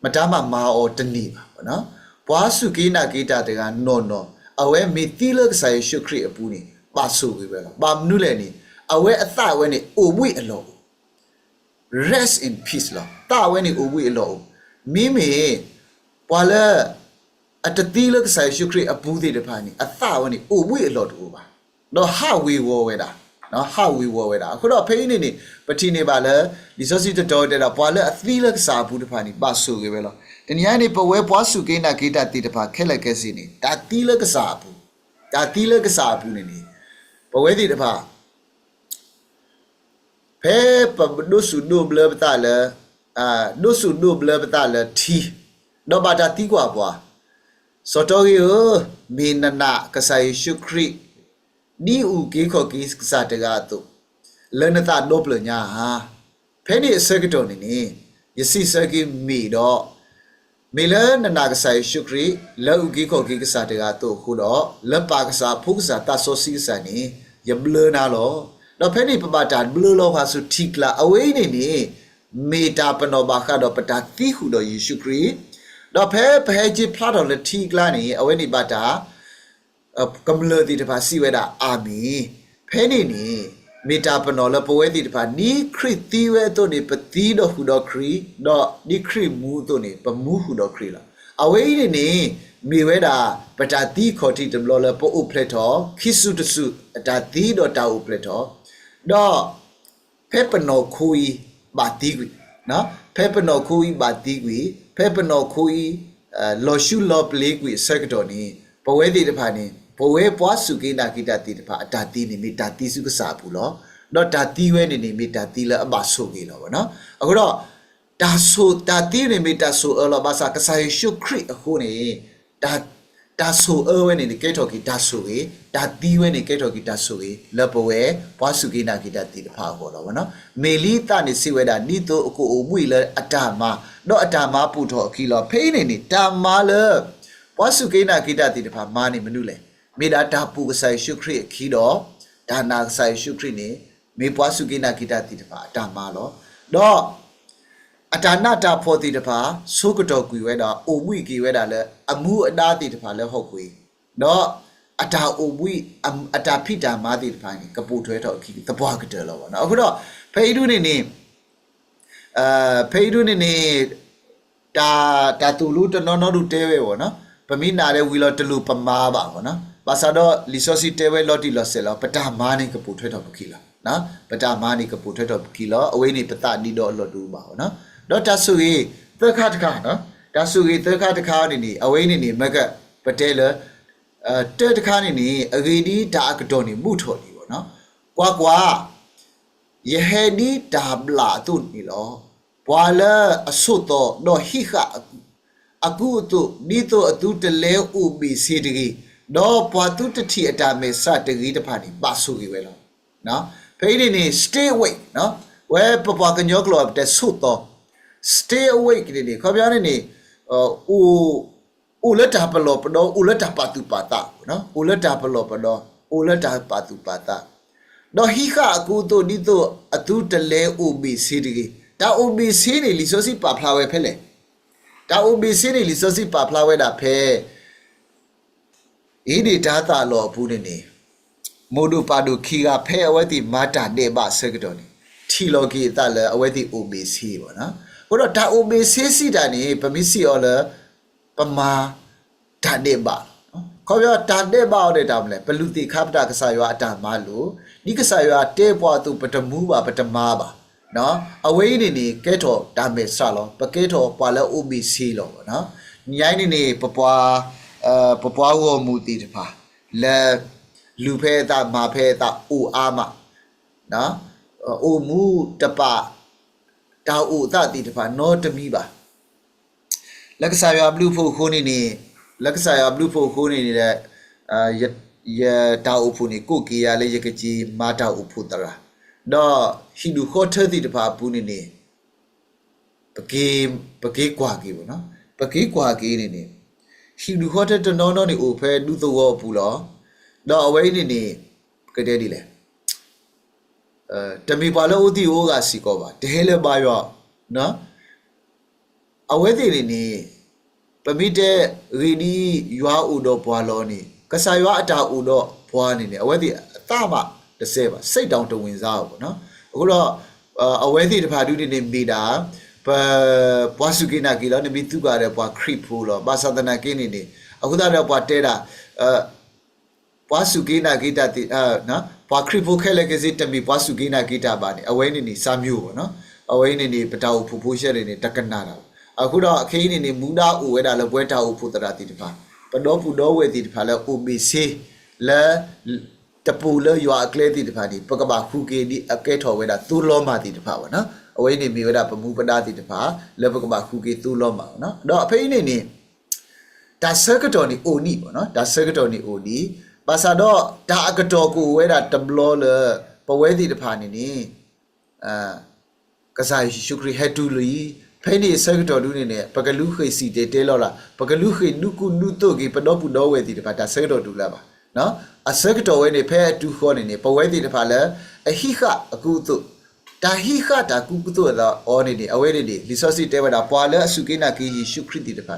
မတားမမာအော်တနေပါဘောနော်ဘွားစုကိနာဂီတာတကနော်အဝဲမီတီးလေကဆာယေရှုခရစ်အပူနေပါဆိုပဲပဲပါမနုလဲနေအဝဲအသဝဲနေအိုဝိအလော rest in peace လောတာဝဲနေအိုဝိအလောမိမေပွာလာအတတိလကဆိုင်ရှုခရစ်အပူးသေးတဖာနေအသဝနေအိုဝိအလောတူပါတော့ဟာဝီဝဝဲတာနော်ဟာဝီဝဝဲတာအခုတော့ဖိနေပတိနေပါလေဒီစောစီတော်တဲ့ပွာလာအသီလကစားဘူးတဖာနေပါဆိုခဲ့ပဲလောတနည်းနေပဝဲပွားစုကိနာဂိတာတိတဖာခဲလက်ကဲစီနေဒါတိလကစားဘူးဒါတိလကစားဘူးနေပဝဲတိတဖာဖဲပဒုစုဒုဘလပတာလေဒုစုဒုဘလပတာလေတီတော့ဘာတာတီကွာပွာစောတော်ကြီးမင်းနာကဆိုင်ရှုခရီဒီဥကေခောကိစစာတကားတော့လနတာဒိုပလညာဟာဖဲနေစကတော်နေယစီစကိမီတော့မေလနနာကဆိုင်ရှုခရီလောဥကေခောကိစစာတကားတော့ခုတော့လပါကစားဖုကစားတဆောစီစနေယဘလနာလောတော့ဖဲနေပပတာဘလလောဟာစုတီကလာအဝေးနေမေတာပနောဘာခါတော့ပတာတိဟုတော့ယေရှုခရစ်တော့ဖဲဂျီဖလာတော့လက်တီကလာနေအဝဲနေပါတာကမ္လတိတပါစီဝဲတာအာမီဖဲနေမေတာပနောလပဝဲတိတပါနီခရစ်တီဝဲတော့နေပတိတော့ဟုတော့ခရီတော့ဒီခရစ်မူတော့နေပမူဟုတော့ခရီလာအဝဲနေမေဝဲတာပတာတိခေါ်တိတဘလပို့ပလက်တော့ခိစုတစုအတာတိတော့တာဥပလက်တော့တော့ဖဲပနောခူီဘာတီကွီနော်ဖဲပနောခူီဘာတီကွီဖဲပနောခူီလောရှုလောပလေးကွီစက်တော်နီပဝဲတိတဖာနီပဝဲပွားစုကိနာကိတတိတဖာအတာတီနေမိတာတီစုကစားဘူးလောတော့တာတီဝဲနေမိတာတီလာအပါဆိုကေလောဗောနော်အခုတော့တာဆိုတာတီနေမိတာဆိုအလောဘာစာကစားရှုခရစ်အခုနေတာဆိုအဝဲနေကေထော်ကီတာဆိုကေတာတီဝဲနေကေထော်ကီတာဆိုကေလပဝဲပွားစုကိနာကိတတိတဖာဟောလောဗောနော်မေလီတာနေစီဝဲတာနီတိုအကိုအမွေလအတာမတော့အတာမပူထော်ခီလောဖိနေတာမာလပွားစုကိနာကိတတိတဖာမာနေမနုလဲမေဒါတာပူကဆိုင်ရှုခရစ်ခီတော့ဒါနာဆိုင်ရှုခရစ်နေမေပွားစုကိနာကိတတိတဖာအတာမလောတော့အတာနာတာဖောတိတဖာဆုကတော်ကွေဝဲတာအိုမွေကီဝဲတာလဲအမှုအတာတိတဖာလဲဟုတ်ကွေတော့အတာအိုမွေအတာဖိတာမာတိတဖာကပူထွဲတော့ခီတပွားကတယ်လောပေါ့နော်အခုတော့ဖေးဒုနေဖေးဒုနေတာတူလူတနော်လူတဲဝဲပေါ့နော်ပမိနာတဲ့ဝီလောတလူပမာပါပေါ့နော်ပါစာတော့လီဆိုစီတဲဝဲလော်တီလော်ဆယ်လောပတာမာနေကပူထွဲတော့ခီလာနော်ပတာမာနေကပူထွဲတော့ခီလောအဝေးနေပတနီတော့လော်တူပါပေါ့နော်တော့တဆူရီသခါတခါနော်တဆူရီသခါတခါနေအဝေးနေမကပတဲလတဲတခါနေအဂီဒီဒါကတော်နေမှုထော်ဒီပေါ့နော်ကွာယဟေဒီဒါဘလာတုန်နီလောပ ပွာလအဆုတော့တော့ဟိခအခုတုဒီတော့အတူတလဲဥပီစီတကြီးတော့ပွာတုတတိအတာမေစတကြီးတဖာနေပါဆူကြီးပဲလို့နော်ဖိနေနေ stay awake နော်ဝဲပပကညောကလောတဲ့ဆုတော့ stay awake နေခေါ်ပြနေနေဥလက်တာပလောပတော့ဥလက်တာပါတူပါတာနော်ဥလက်တာပလောပတော့ဥလက်တာပါတူပါတာတော့ဟိခအခုတုဒီတော့အတူတလဲဥပီစီတကြီးတာ OBC နေလီဆိုစီပါဖလာဝဲဖဲလေတာ OBC နေလီဆိုစီပါဖလာဝဲတာဖဲဤဒီတာတာလောဘူးနေနေမိုဒူပါဒူခီကဖဲအဝဲတိမာတာနေပါစကတော်နေထီလော်ကီတာလဲအဝဲတိ OBC ပေါ့နော်ဟိုတော့တာ OBC စီတာနေပမီစီအော်လဲပမာတာနေပါနော်ခေါ်ပြောတာနေပါတဲ့တာမလဲဘလူတိခပ်တာကစားရွာအတာမလို့ဒီကစားရွာတဲပွားသူပတမူပါပတမာပါနော်အဝေးနေနေကဲတော်ဒါမေဆာလောပကဲတော်ပွာလဲ OBC လောပေါ့နော်ညိုင်းနေနေပပွားပပွားဝမူတီတဖာလဲလူဖဲတာမာဖဲတာအိုအားမနော်အိုမူတပတာအိုတာတီတဖာနောတမီပါလက်ကစားရဘလူးဖို့ခိုးနေနေလက်ကစားရဘလူးဖို့ခိုးနေနေတဲ့ရတာအိုဖူနေကိုကီရလဲရကကြီးမာတာအိုဖူတရာတော့ဟီဒူခေါ်တဲ့တဖာပူနေနေပကေကွာကြီးပေါ့နော်ပကေကွာကြီးနေနေဟီဒူခေါ်တဲ့နော်နော်နေအိုဖဲဒူသောပူလောတော့အဝဲနေနေကတဲ့ဒီလေတမီပါလို့ဦးတီအိုးကစီကောပါတဲလဲပါရောနော်အဝဲတီနေနေပမိတဲ့ရီဒီရွာဦးတော့ဘွာလောနေကဆာရွာအတာဦးတော့ဘွာနေနေအဝဲတီအတမ30ပါစိတ်တောင်တဝင်စားပေါ့နော်အခုတော့အဝဲတီတဖာဒူးနေမိတာဘွာစုကိနာကီလောနေမိသူကတဲ့ဘွာခရစ်ဖိုးလောဘာသာတနာကိနေနေအခုတော့ဘွာတဲတာဘွာစုကိနာကိတာတိနော်ဘွာခရစ်ဖိုးခဲလေကစီတမီဘွာစုကိနာကိတာပါနေအဝဲနေနေစာမျိုးပေါ့နော်အဝဲနေနေပတောက်ဖူဖိုးရှက်နေတက်ကနာတာအခုတော့အခင်းနေနေမူဒါဦးဝဲတာလဲပွဲတာဦးဖူတရာတိတဖာပတော်ဖူတော်ဝဲတိတဖာလဲ OBC လဲတပူလရွာကလေးတိတဖာဒီပကဘာခုကေဒီအကဲထော်ဝဲတာသူ့လောမာတိတဖာပေါ့နော်အဝဲနေမိဝဲတာပမူပဒါတိတဖာလဲပကဘာခုကေသူ့လောမာပေါ့နော်တော့အဖေးနေနေဒါဆကတော်နေအိုနီပေါ့နော်ဒါဆကတော်နေအိုနီပါစာတော့ဒါအကတော်ကိုဝဲတာတဘလောလပဝဲတိတဖာနေနေကစားရှုခရီဟက်တူလီဖိနေဆကတော်ဒူနေနေပကလူခေစီတဲလောလာပကလူခေနုကုနုတုကေပတော့ပူတော့ဝဲတိတဖာဒါဆကတော်ဒူလာပါနော်အစကတော်ဝဲနေဖဲတူခေါ်နေနေပဝဲတိတဖာလဲအဟိခအခုတုဒါဟိခတာကုကုတုတော့အော်နေနေအဝဲနေနေလီဆော့စီတဲဝဲတာပွာလဲအစုကိနာကီယေရှုခရစ်တိတဖာ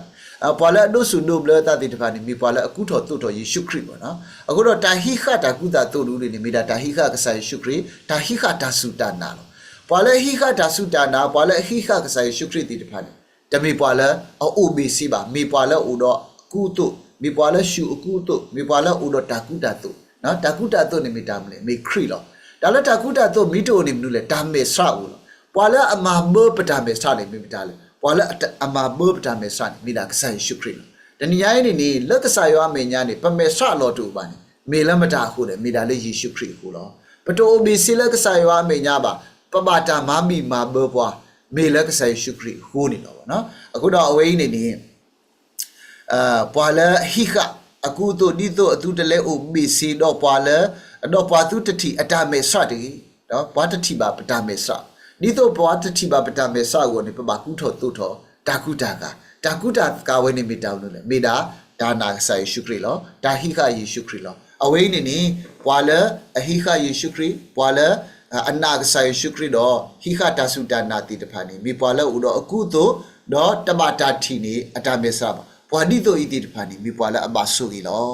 ပွာလဲဒုဆုနုဘလတာတိတဖာနေမိပွာလဲအခုတော်တုတော်ယေရှုခရစ်ပေါ့နော်အခုတော့တာဟိခတာကုတာတုလူနေမိတာဟိခကစားယေရှုခရစ်တာဟိခတာဆုတာနာလို့ပွာလဲဟိခတာဆုတာနာပွာလဲဟိခကစားယေရှုခရစ်တိတဖာနေတမိပွာလဲအိုဘီစီပါမိပွာလဲဥတော့ကုတုမိပွာလဲရှုအခုတုမိပွာလဲဥတော့တာကုတာတုနော်တာကုတာတုနေမိတာမလဲမိခရီလောဒါလည်းတာကုတာတုမိတိုနေမလို့လေဒါမေဆာဦးလောပွာလဲအမမေပတာမေဆာနေမိတာလေပွာလဲအမမေပတာမေဆာနေမိတာကဆိုင်ရှုခရီလောတနည်းရိုင်းနေလက်ကစားရွာမေညာနေပမေဆာလောတူပါနေမေလမတာခုလေမိတာလေယေရှုခရစ်ခုလောပတိုဘီစီလက်ကစားရွာမေညာပါပပတာမမီမာဘောပွားမေလက်ကဆိုင်ရှုခရစ်ခုနေလောနော်အခုတော့အဝေးနေပွာလဲဟိခအခုတို့ဒီတို့အတူတလဲအိုဘီစီတော့ပွာလဲတော့ပွာသူတတိအတာမေဆတ်တီနော်ပွာတတိပါပတာမေဆတ်ဒီတို့ပွာတတိပါပတာမေဆတ်ကိုနေပပကုထောတုထောတာကုတာကဝဲနေမိတောင်းလို့လေမိတာဒါနာဆိုင်ရှုခရီလောဒါဟိခယေရှုခရီလောအဝေးနေပွာလဲအဟိခယေရှုခရီပွာလဲအနာကဆိုင်ရှုခရီတော့ဟိခတာစုတာနာတိတဖာနေမိပွာလဲဥတော့အခုတို့တော့တမတာထီနေအတာမေဆတ်ပွာဒီတို့ဤတိတဖာနေမိပွာလဲအပါဆုကြီးလော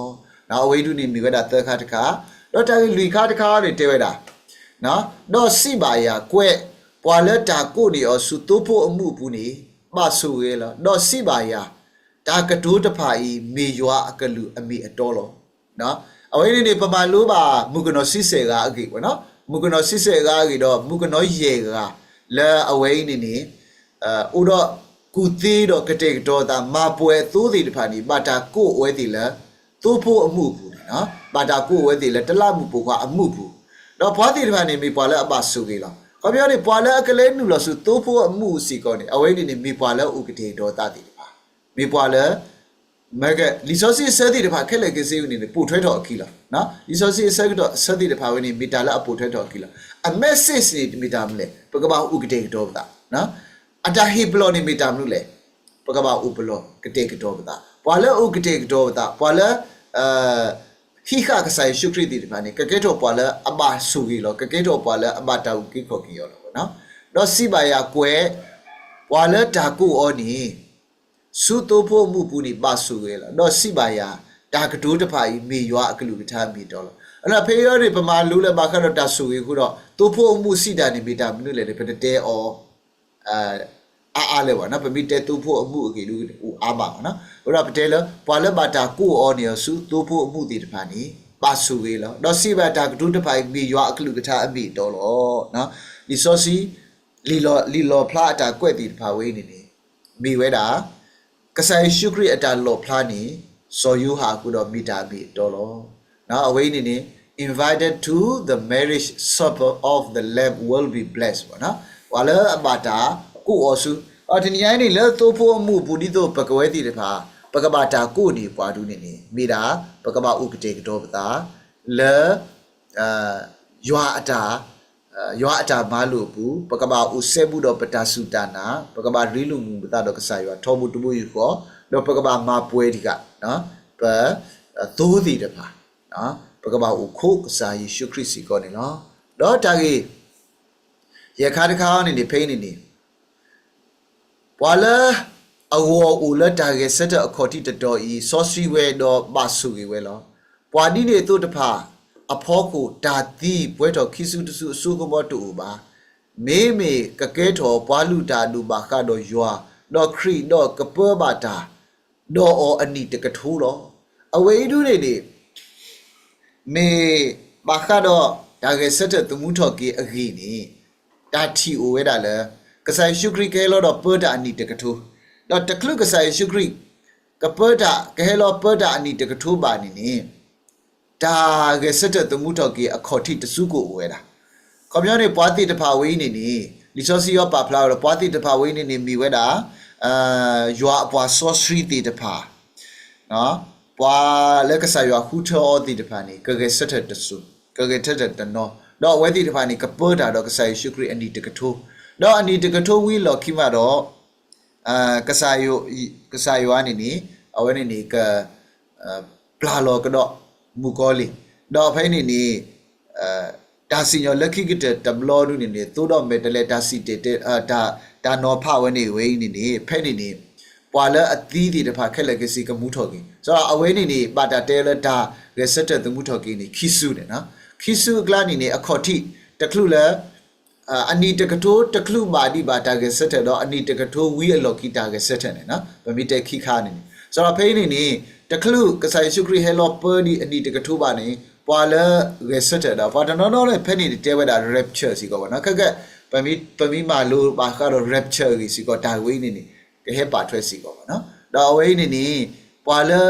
နောက်အဝေးတို့နေမိဝဲတာသခါတခါတော့တာလူခါတခါတွေတဲဝဲတာနော်တော့စိပါရကွဲပွာလဲတာကိုနေအောင်စုတိုးဖို့အမှုဘူးနေမဆူရဲလောတော့စိပါရတာကတိုးတဖာဤမေရွာအကလူအမိအတော်လောနော်အဝေးနေပမာလို့ပါမုကနောစိစေကအကိပေါ့နော်မုကနောစိစေကအကိတော့မုကနောရေကလဲအဝေးနေဥတော့ကုသေးတော့ကတဲ့တော့တာမပွဲသိုးစီတဖာနေပါတာကိုဝဲစီလဲသိုးဖို့အမှုဘူးနော်ပါတာကိုဝဲစီလဲတလမှုပူကအမှုဘူးတော့ဘွားစီတဖာနေမိပွာလဲအပါဆူကြီးလောခ เขาပြောနေပွာလဲအကလေးနူလို့ဆိုတိုးဖို့အမှုစီကောနေအဝိနေနေမိပွာလဲဥကတိတော်တတိတပါမိပွာလဲမကလီဆိုစီစတိတပါခက်လေကစီနေပူထွဲတော်အခီလာနော်လီဆိုစီစကတော့စတိတပါဝနေမီတာလာအပူထွဲတော်အခီလာအမက်စစ်နေမီတာမလဲပကဘာဥကတိတော်တာနော်အတာဟီဘလောနေမီတာမလို့လေပကဘာဥဘလောကတိကတော်တာပွာလဲဥကတိကတော်တာပွာလဲဟိခကဆိုင်ရှုခရတိတပါနေကကဲတော်ပွာလဲအမဆူကြီးလောကကဲတော်ပွာလဲအမတာဥကိခေါ်ကြီးရောလောနော်တော့စီပါယာကွယ်ပွာလဲတာကူအောနီစုတိုးဖို့မှုပူနေပါဆူရဲလားတော့စီပါယာတာကတိုးတဖာကြီးမေရွာအကလူကထားမိတော်လောအဲ့တော့ဖေရောတွေပမာလူလည်းပါခတော့တာဆူကြီးခုတော့တိုးဖို့မှုစီတာနေမိတာမနုလေဖတဲ့တဲအောအားလဲပါနော်ပမိတဲတိုးဖို့အမှုအကေလူအားပါနော်ဟိုတော့ပတဲလပွာလဲပါတာကိုအောနေစုတိုးဖို့အမှုတွေတဖာနေပါဆူရဲလားတော့စီပါတာကတိုးတဖာကြီးမေရွာအကလူကထားအမိတော်လောနော်ဒီစောစီလီလောဖလာတာကွက်တီတဖာဝေးနေနေမိဝဲတာကဆိုင်ရှုခရအတာလောဖလာနေစောယူဟာကုတော့မိတာမိတော်လောနော်အဝေးနေနေ invited to the marriage supper of the lamb will be blessed ပေါ့နော်ဝါလဲအပါတာကိုအောစုဒီနေ့နေလဲတိုးဖို့အမှုပူဒီတော့ပကဝဲတီတဖာပကဘာတာကိုနေပွားတူနေနေမိတာပကဘာဥကတေကတော့ပတာလဲရွာအတာရွာအတာမာလို့ဘူးပကဘာဥဆေဘူးတော့ပတာစုတနာပကဘာရီလူမှုပတာတော့ကစားရွာထောမှုတမှုယူခေါ်တော့ပကဘာမာပွဲဒီကနော်ပသိုးတီတပါနော်ပကဘာဥခိုးကစားယေရှုခရစ်စီကောနေနော်တော့တာကြီးရခါတခါနေနေဖိနေနေပွာလာအဝေါ်ဦးလက်တာကြီးစက်တဲ့အခေါ်တိတတော်ဤဆော့စီဝဲတော့ပါစုကြီးဝဲလောပွာဒီနေတို့တဖာအဖောကိုတာတိပွဲတော်ခိစုတစုအစုကမောတူပါမေမေကကဲတော်ပွာလူတာလူပါကတော့ယွာတော့ခရီတော့ကပောဘာတာတော့အော်အနိတကထိုးတော့အဝေးဒုတွေနေမေဘာကတော့ဒါကစတဲ့သူမှုတော်ကြီးအကြီးနေတာတီအိုဝဲတာလေကဆိုင်ရှုခရီကဲလို့တော့ပေတာအနိတကထိုးတော့တကလုကဆိုင်ရှုခရီကပေတာကဲလို့ပေတာအနိတကထိုးပါနေဒါကစတဲ့သူမှုတော်ကြီးအခေါ်ထိတစုကိုဝဲတာကွန်မြူနတီပွားတိတဖာဝေးနေနေလီဆိုစီရောပါဖလာတော့ပွားတိတဖာဝေးနေနေမိဝဲတာရွာအပွားဆော့စထရီတီတဖာနော်ပွာလက်ကစားရွာခူထောတီတဖာနေကကစတဲ့တစုကကထတဲ့တနော်တော့ဝဲတိတဖာနေကပေါ်တာတော့ကစားရှုခရီအနီတကထိုးတော့အနီတကထိုးဝီလော်ခိမတော့ကစားရွာနေနေအဝဲနေနေကပလာလောကတော့မူကောလီတော့ဖိုင်းနေနေဒါစီညောလက်ခိကတဲ့တဘလောဒူနေနေသို့တော့မေတလဲဒါစီတေဒါနော်ဖဝဲနေဝေးနေနေဖဲနေနေပွာလဲအသီးတွေတဖာခက်လက်ကစီကမှုထော်ကင်းဆိုတော့အဝဲနေနေပါတာတဲလဲဒါရက်ဆက်တဲ့သမှုထော်ကင်းနေခိစုနေနော်ခိစုကလာနေနေအခေါ်ထိတကလူလဲအနီတကတိုးတကလူမာဒီပါတာရက်ဆက်တဲ့တော့အနီတကတိုးဝီအလော်ကီတာရက်ဆက်တဲ့နေနော်ဗမီတဲခိခါနေဆိုတော့ဖိနေနေတကလူကဆိုင်ရှုခရီဟဲလော်ပါဒီအနီတကတိုးပါနေပွာလဲရက်ဆက်တဲ့တော့ပါတနော်လည်းဖဲနေတဲဝဲတာ rapture စီကောပါနော်ခက်ပမီမာလို့ပါကတော့ rapture စီကောတာဝေးနေနေကဲပါထွက်စီကောပါနော်တော့ဝေးနေနေပွာလဲ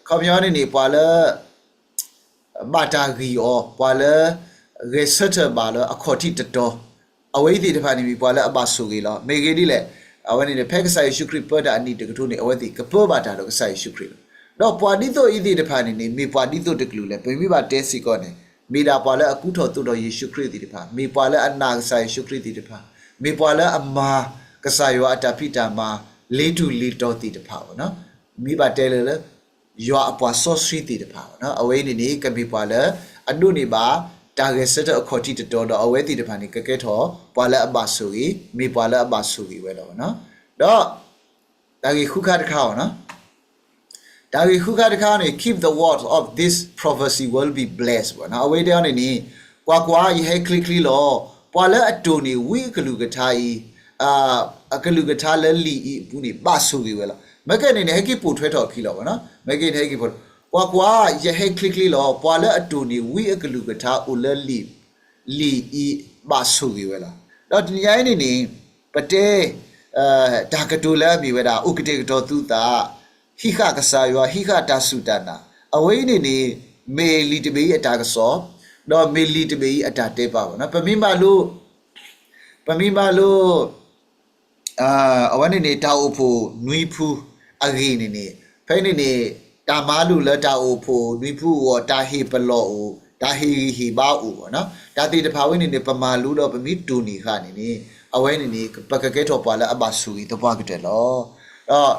ကွန်မြူနတီပွာလဲမာတာဂီအောပွာလဲရက်ဆက်တဲ့ပါလဲအခေါ်တိတတော်အဝေးတီတဖာနေပြီပွာလဲအပါဆူကြီးလောမေဂီဒီလေအဝဲနေတဲ့ဖက်ကဆိုင်ရှုခရစ်ပတ်တာအနိတကထုနေအဝဲတီကပောဘာတာတော့ကဆိုင်ရှုခရစ်တော့ပွာဒီတော့ဤဒီတဖာနေနေမေပွာဒီတော့တကလူလေပြမိပါတဲစီကောနေမေတာပွာလဲအခုထော်တော့ယေရှုခရစ်တီတဖာမေပွာလဲအနာဆိုင်ရှုခရစ်တီတဖာမေပွာလဲအမာကဆာယောအတာဖိတာမာလေးတူလေးတော်တီတဖာပေါ့နော်မိပါတဲလေယောအပွာဆော့ဆွီတီတဖာပေါ့နော်အဝဲနေနေကမေပွာလဲအနုနေပါတာဂက်စတဲ့အခေါ်တိတတော်တော့အဝဲတီတဖာနေကကဲထော်ပွာလဲအပါဆူကြီးမေပွာလဲအပါဆူကြီးပဲတော့နော်တော့ဒါကြီးခုခါတခါနော်ဒါကြီးခုခါတခါနေ keep the words of this prophecy will be blessed ပေါ့နော်အဝဲတောင်းနေနေကွာယဟဲကလီလောပွာလဲအတူနေဝိကလူကထားဤအကလူကထားလဲလီဤဘူးနေပါဆူကြီးပဲလားမကဲနေနေဟဲကိပို့ထွဲတော်ခီလောပေါ့နော်မကဲနေဟဲကိပို့ကွာယဟဲကလီလောပွာလဲအတူနေဝိအကလူကထားဦးလဲလီဤပါဆူကြီးပဲလားတော့ဒီညိုင်းနေပတဲဒါကတူလာမိဝဲတာဥကတေကတော်သူတာဟိခကဆာယောဟိခတာစုတနာအဝိနေနေမေလီတမေအတာကစော တော့မေလီတပေကြီးအတာတဲပါပေါ့နော်ပမိမလို့အဝနေနေတာအိုဖိုနွီဖူအဂီနေဖိနေတာမာလူလတာအိုဖိုနွီဖူဝတာဟီပလောအိုတာဟီဘာအိုပေါ့နော်ဒါတိတဖာဝနေပမာလူတော့ပမိတူနီခနေအဝဲနေပကကဲထော်ပါလာအဘဆူီတပွားကတဲ့လောတော့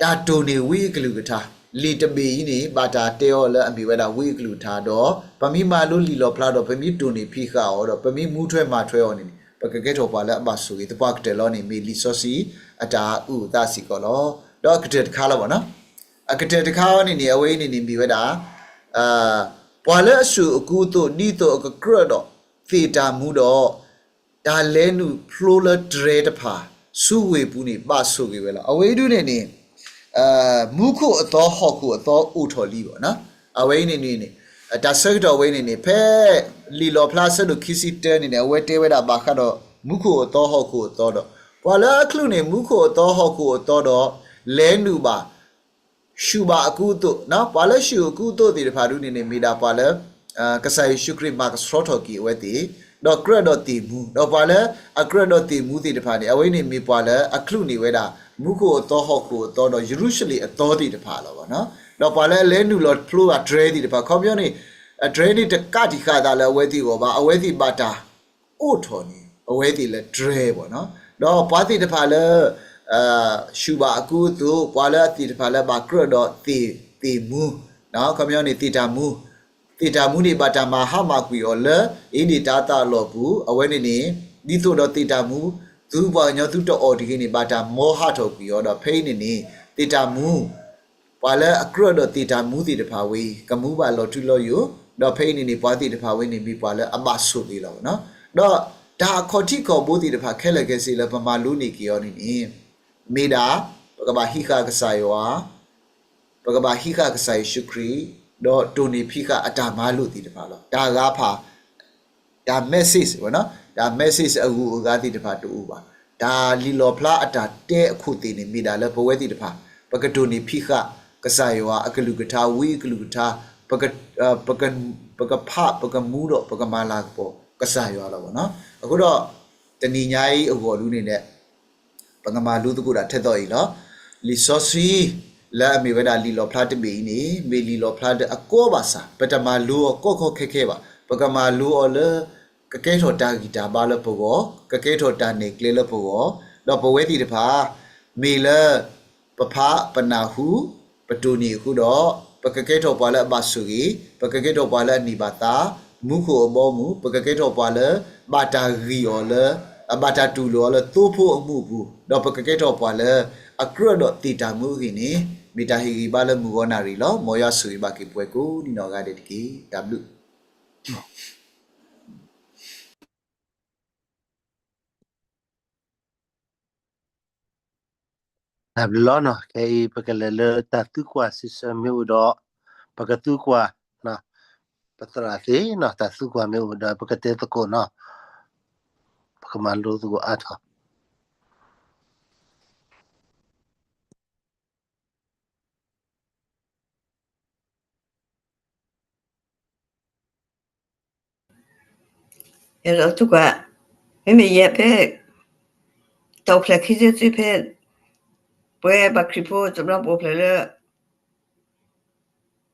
တာတူနေဝီကလူကထားလီတပီနေဘာတာတဲော်လအမီဝဲတာဝီကလူထားတော့ပမိမာလူလီလောဖလာတော့ပမိတူနေဖိခါအော်တော့ပမိမူးထွဲမှာထွဲော်နေပကကဲထော်ပါလာအဘဆူီတပွားကတဲ့လောနေမီလီဆော့စီအတာဥသစီကောလောတော့ကတဲ့တခါလောပေါ့နော်အကတဲ့တခါနေအဝဲနေမီဝဲတာပွာလဲအဆူအကူတို့နီတော့အကကရတော့ဖေတာမူတော့ဒါလဲနုဖလိုလာဒရဲတဖာစုဝေပူနေပါဆိုကေပဲလားအဝေးဒုနေမူခုအတော်ဟော့ခုအတော်ဥထော်လီပေါ့နော်အဝေးနေဒါဆက်တော်ဝေးနေဖဲလီလော်ပလတ်လို့ခီစီတဲနေအဝဲတဲဝဲတာဘာခတော့မူခုအတော်ဟော့ခုအတော်တော့ဘာလဲအခလူနေမူခုအတော်ဟော့ခုအတော်တော့လဲနုပါရှူပါအကူတို့နော်ဘာလဲရှူအကူတို့ဒီတဖာဒုနေမီတာပါလဲကဆိုင်ရှုခရစ်မတ်စထရောထော်ကီဝဲတီတော့ကရတော့တီမူတော့ပါလဲအကရတော့တီမူတီတဖာနေအဝိနေမီပါလဲအခလူနေဝဲတာမူကိုတော့ဟော့ကိုတော့ယေရုရှလင်အတော်တီတဖာလောပေါ့နော်တော့ပါလဲလဲနူလောဖလိုအဒရဲတီတဖာခေါပြောနေအဒရဲတီတကတိခါတာလဲအဝဲတီကိုပါအဝဲတီပါတာအိုထော်နေအဝဲတီလဲဒရဲပေါ့နော်တော့ပါတီတဖာလဲရှူပါအကူတို့ပါလဲတီတဖာလဲပါကရတော့တီမူနော်ခေါပြောနေတီတာမူတေတာမူနေပါတာမာဟာမာကွီော်လအင်းဒီတာတာလော်ဘူးအဝဲနေဒီတို့တော့တေတာမူသူ့ဘာညောသူတော့အော်ဒီကနေပါတာမောဟထော်ကွီော်တော့ဖိနေတေတာမူပါလဲအကရတော့တေတာမူတီတဖာဝေးကမူပါလော်တူလော်ယူတော့ဖိနေပွားတီတဖာဝေးနေပြီပါလဲအမဆုသေးလောနော်တော့ဒါခေါ်တိခေါ်ဘိုးတီတဖာခဲလကဲစီလဲပမာလူနေကီော်နေမေဒါပကဘာဟိခါကဆိုင်ဝါပကဘာဟိခါကဆိုင်ရှုခရီတော့တူနေဖိကအတာမားလို့တည်တပါလို့ဒါကားဖာဒါ message ပေါ့နော်ဒါ message အခုကားတည်တပါတူပါဒါလီလော်ဖလာအတာတဲအခုတည်နေမိတာလဲဘဝဲတည်တပါပကတူနေဖိခကစားရွာအကလူကထားဝီကလူကထားပကဖပကမူတော့ပကမာလာပေါ့ကစားရွာတော့ပေါ့နော်အခုတော့တဏီညာကြီးအပေါ်လူနေနဲ့ပကမာလူတကူတာထက်တော့ဤနော်လီဆော့စီလာမေဝဒါလီလော်ဖလာတဘီနေမေလီလော်ဖလာအကောပါစာပတမလူကောခောခဲပါပကမာလူအော်လကကဲထော်တာဂီတာဘာလပိုကောကကဲထော်တာနေကလေလပိုကောတော့ပဝဲတီတဖာမေလပဖာပနာဟုပတူနီခုတော့ပကကဲထော်ပါလဘဆူဂီပကကဲထော်ပါလနီဘာတာမူခိုအဘောမူပကကဲထော်ပါလဘာတာဂီအော်လဘာတာတူလောလတိုးဖို့အမှုဘူးတော့ပကကဲထော်ပါလအကရတော့တီတာမူဂီနေမီတာဟီဘာလမူဂောနာရီလောမောရဆူဘာကိပွဲကိုဒီနော်ကတဲ့ကီ W ဒါဘလောနော်ကဲပကလေလတာတူကွာစစ်စမျိုးတော့ပကတူကွာနော်ပတရာသေးနော်တာတူကွာမျိုးတော့ပကတဲ့တကောနော်ပကမလို့သူအားထားအဲ့တော့သူကမမေရဲ့ဖဲတော့ဖလက်ခိစစ်ဖဲပွဲဘခရီပိုတဘလပိုဖလဲ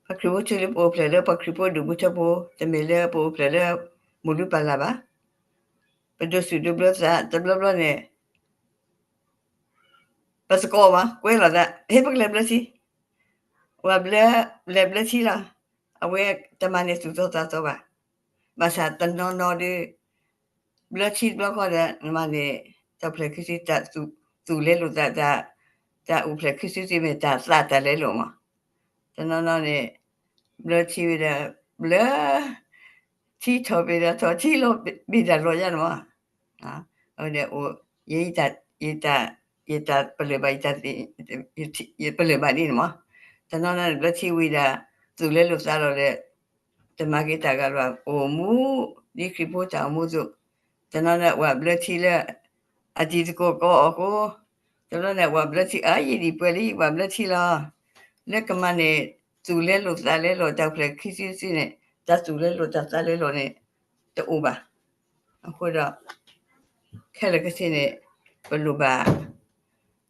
ဘခရီပိုချေပိုဖလဲဘခရီပိုဒူဘူချပိုတမေလဲပိုဖလဲမူလူပါလာပါပဒစုဒဘလစာတဘလနဲ့ပတ်စကောပါကွဲလာတဲ့ဟေပကလေဘလစီဝဘလလေဘလစီလာအဝဲတမနေစုသောတော့ပါဘာသာတနော်နော်ဒီဘလစီဘလခေါ်တဲ့နမနေတော့ဖလက်ခိစစ်တသူလဲလို့တာဥဖလက်ခိစစ်စီမဲ့တာစတာလဲလို့မတနော်နော်နေဘလချီရဘလချီထော်ပြတော့ချီလို့ပြီးကြလို့ရနော်ဟာဟိုတဲ့ဟိုရေးတာပလေပိုက်တာဒီပလေပါနေနော်တနော်နော်ဘလချီဝီတာသူလဲလို့စားတော့လေတမဂီတာကတော့အိုမူဒီခိပိုတာမူစုတနော်နော်ဝဘလချီလဲအတီကိုကိုတနော်နော်ဝဘလချီအာရီဒီပလီဝဘလချီလာလက်ကမနဲ့သူလဲလို့စားလဲလို့တောက်ဖလက်ခိစီစီနဲ့ ta su le lo ta sa le lo ne to u ba ko da khale ke sin ne lo ba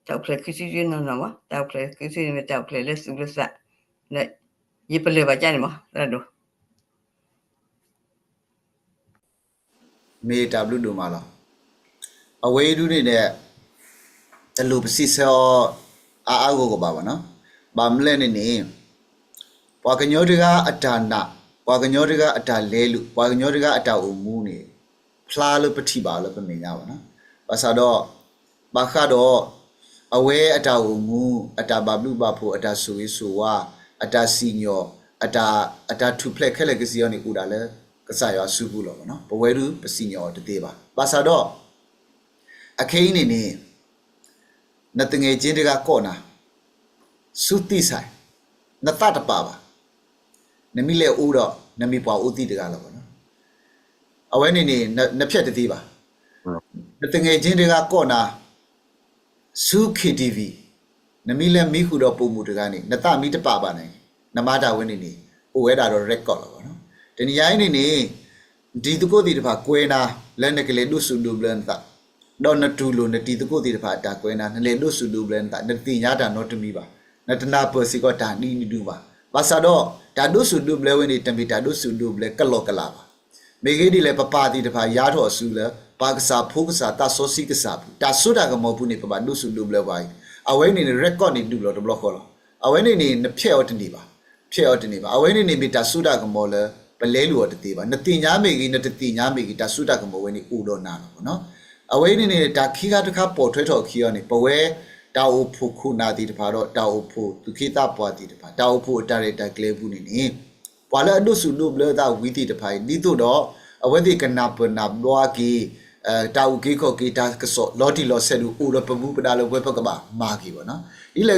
ta kle ke si yin no ma ta kle ke si ne ta kle le su le sa ne yi pe le ba ja ne ma da do မေတာဘလူဒိုမာလာအဝေးဒူးနေတဲ့တလူပစီစောအာကိုပါပါနော်ဘာမလဲနေပွာကညောတကအတာနာပွာကညောတကအတာလဲလူပွာကညောတကအတာအုံမူနေဖလားလို့ပတိပါလို့ပမင်ရပါနော်ဘာသာတော့ဘာခါတော့အဝဲအတာအုံမူအတာဘဘလူဘဖို့အတာဆူရေးဆိုဝါအတာစီညောအတာထူဖလက်ခဲလက်ကစီယောနေဥတာလဲကစားရဆူဘူးလို့ပေါ့နော်ဘဝဲလူပစီညောတသေးပါဘာသာတော့အခင်းနေနေနတငယ်ချင်းတကကော့နာစုတိဆိုင်နတတပါပါနမီလေဦးတော့နမီပွားဦးတိတကလို့ပေါ့နော်အဝဲနေနေနဖြက်တသေးပါနတငယ်ချင်းတကကော့နာစု KTV နမီလေမိခုတော့ပုံမှုတကနေနတမီတပါပါနိုင်နမတာဝဲနေနေဟိုဝဲတာတော့ record လို့ပေါ့နော်တနည်းရိုင်းနေနေဒီတကုတ်ဒီတပါကွဲနာလက်နက်ကလေးဒုစုဒူဘလန်တာတော့နတူလိုနတီတကုတ်ဒီတပါတာကွဲနာနလေဒုစုဒူဘလန်တာနတိညာတာတော့တမီပါနတနာပစီကတာနီနီဒူပါဘာသာတော့တာဒုစုဒူဘလဲဝနေတမီတာဒုစုဒူဘလဲကလောကလာပါမေကြီးဒီလေပပတီတပါရားတော်ဆူလဲပါကစားဖိုးကစားတာစောစီကစားတာဆိုတာကမောဘူးနေပပဒုစုဒူဘလဲပါအဝဲနေရက်ကော့နေဒူလို့တဘလခေါ်လို့အဝဲနေနဖြဲ့ော်တနေပါဖြဲ့ော်တနေပါအဝဲနေမီတာဆိုတာကမောလဲပလဲလူော်တသေးပါနတိညာမေကြီးနတတိညာမေကြီးတာဆိုတာကမောဝဲနေဥတော်နာလို့နော်အဝဲနေနေတာခီကတခါပေါ်ထွဲထော်ခီရောနေပဝဲတာအိုဖူခုနာတီတပါတော့တာအိုဖူသူခိတာပွားတီတပါတာအိုဖူအတာရတာကလေးဘူးနေနေပွာလာဒုစုဒုဘလတာဝီတီတပါဒီတို့တော့အဝဲဒီကနာပနာဘွားကီတာအိုကီကိုကီတာကစောလော်တီလော်ဆဲလူဥရပမှုပဒါလောဝဲပကပါမာကီပေါ့နော်ဒီလေ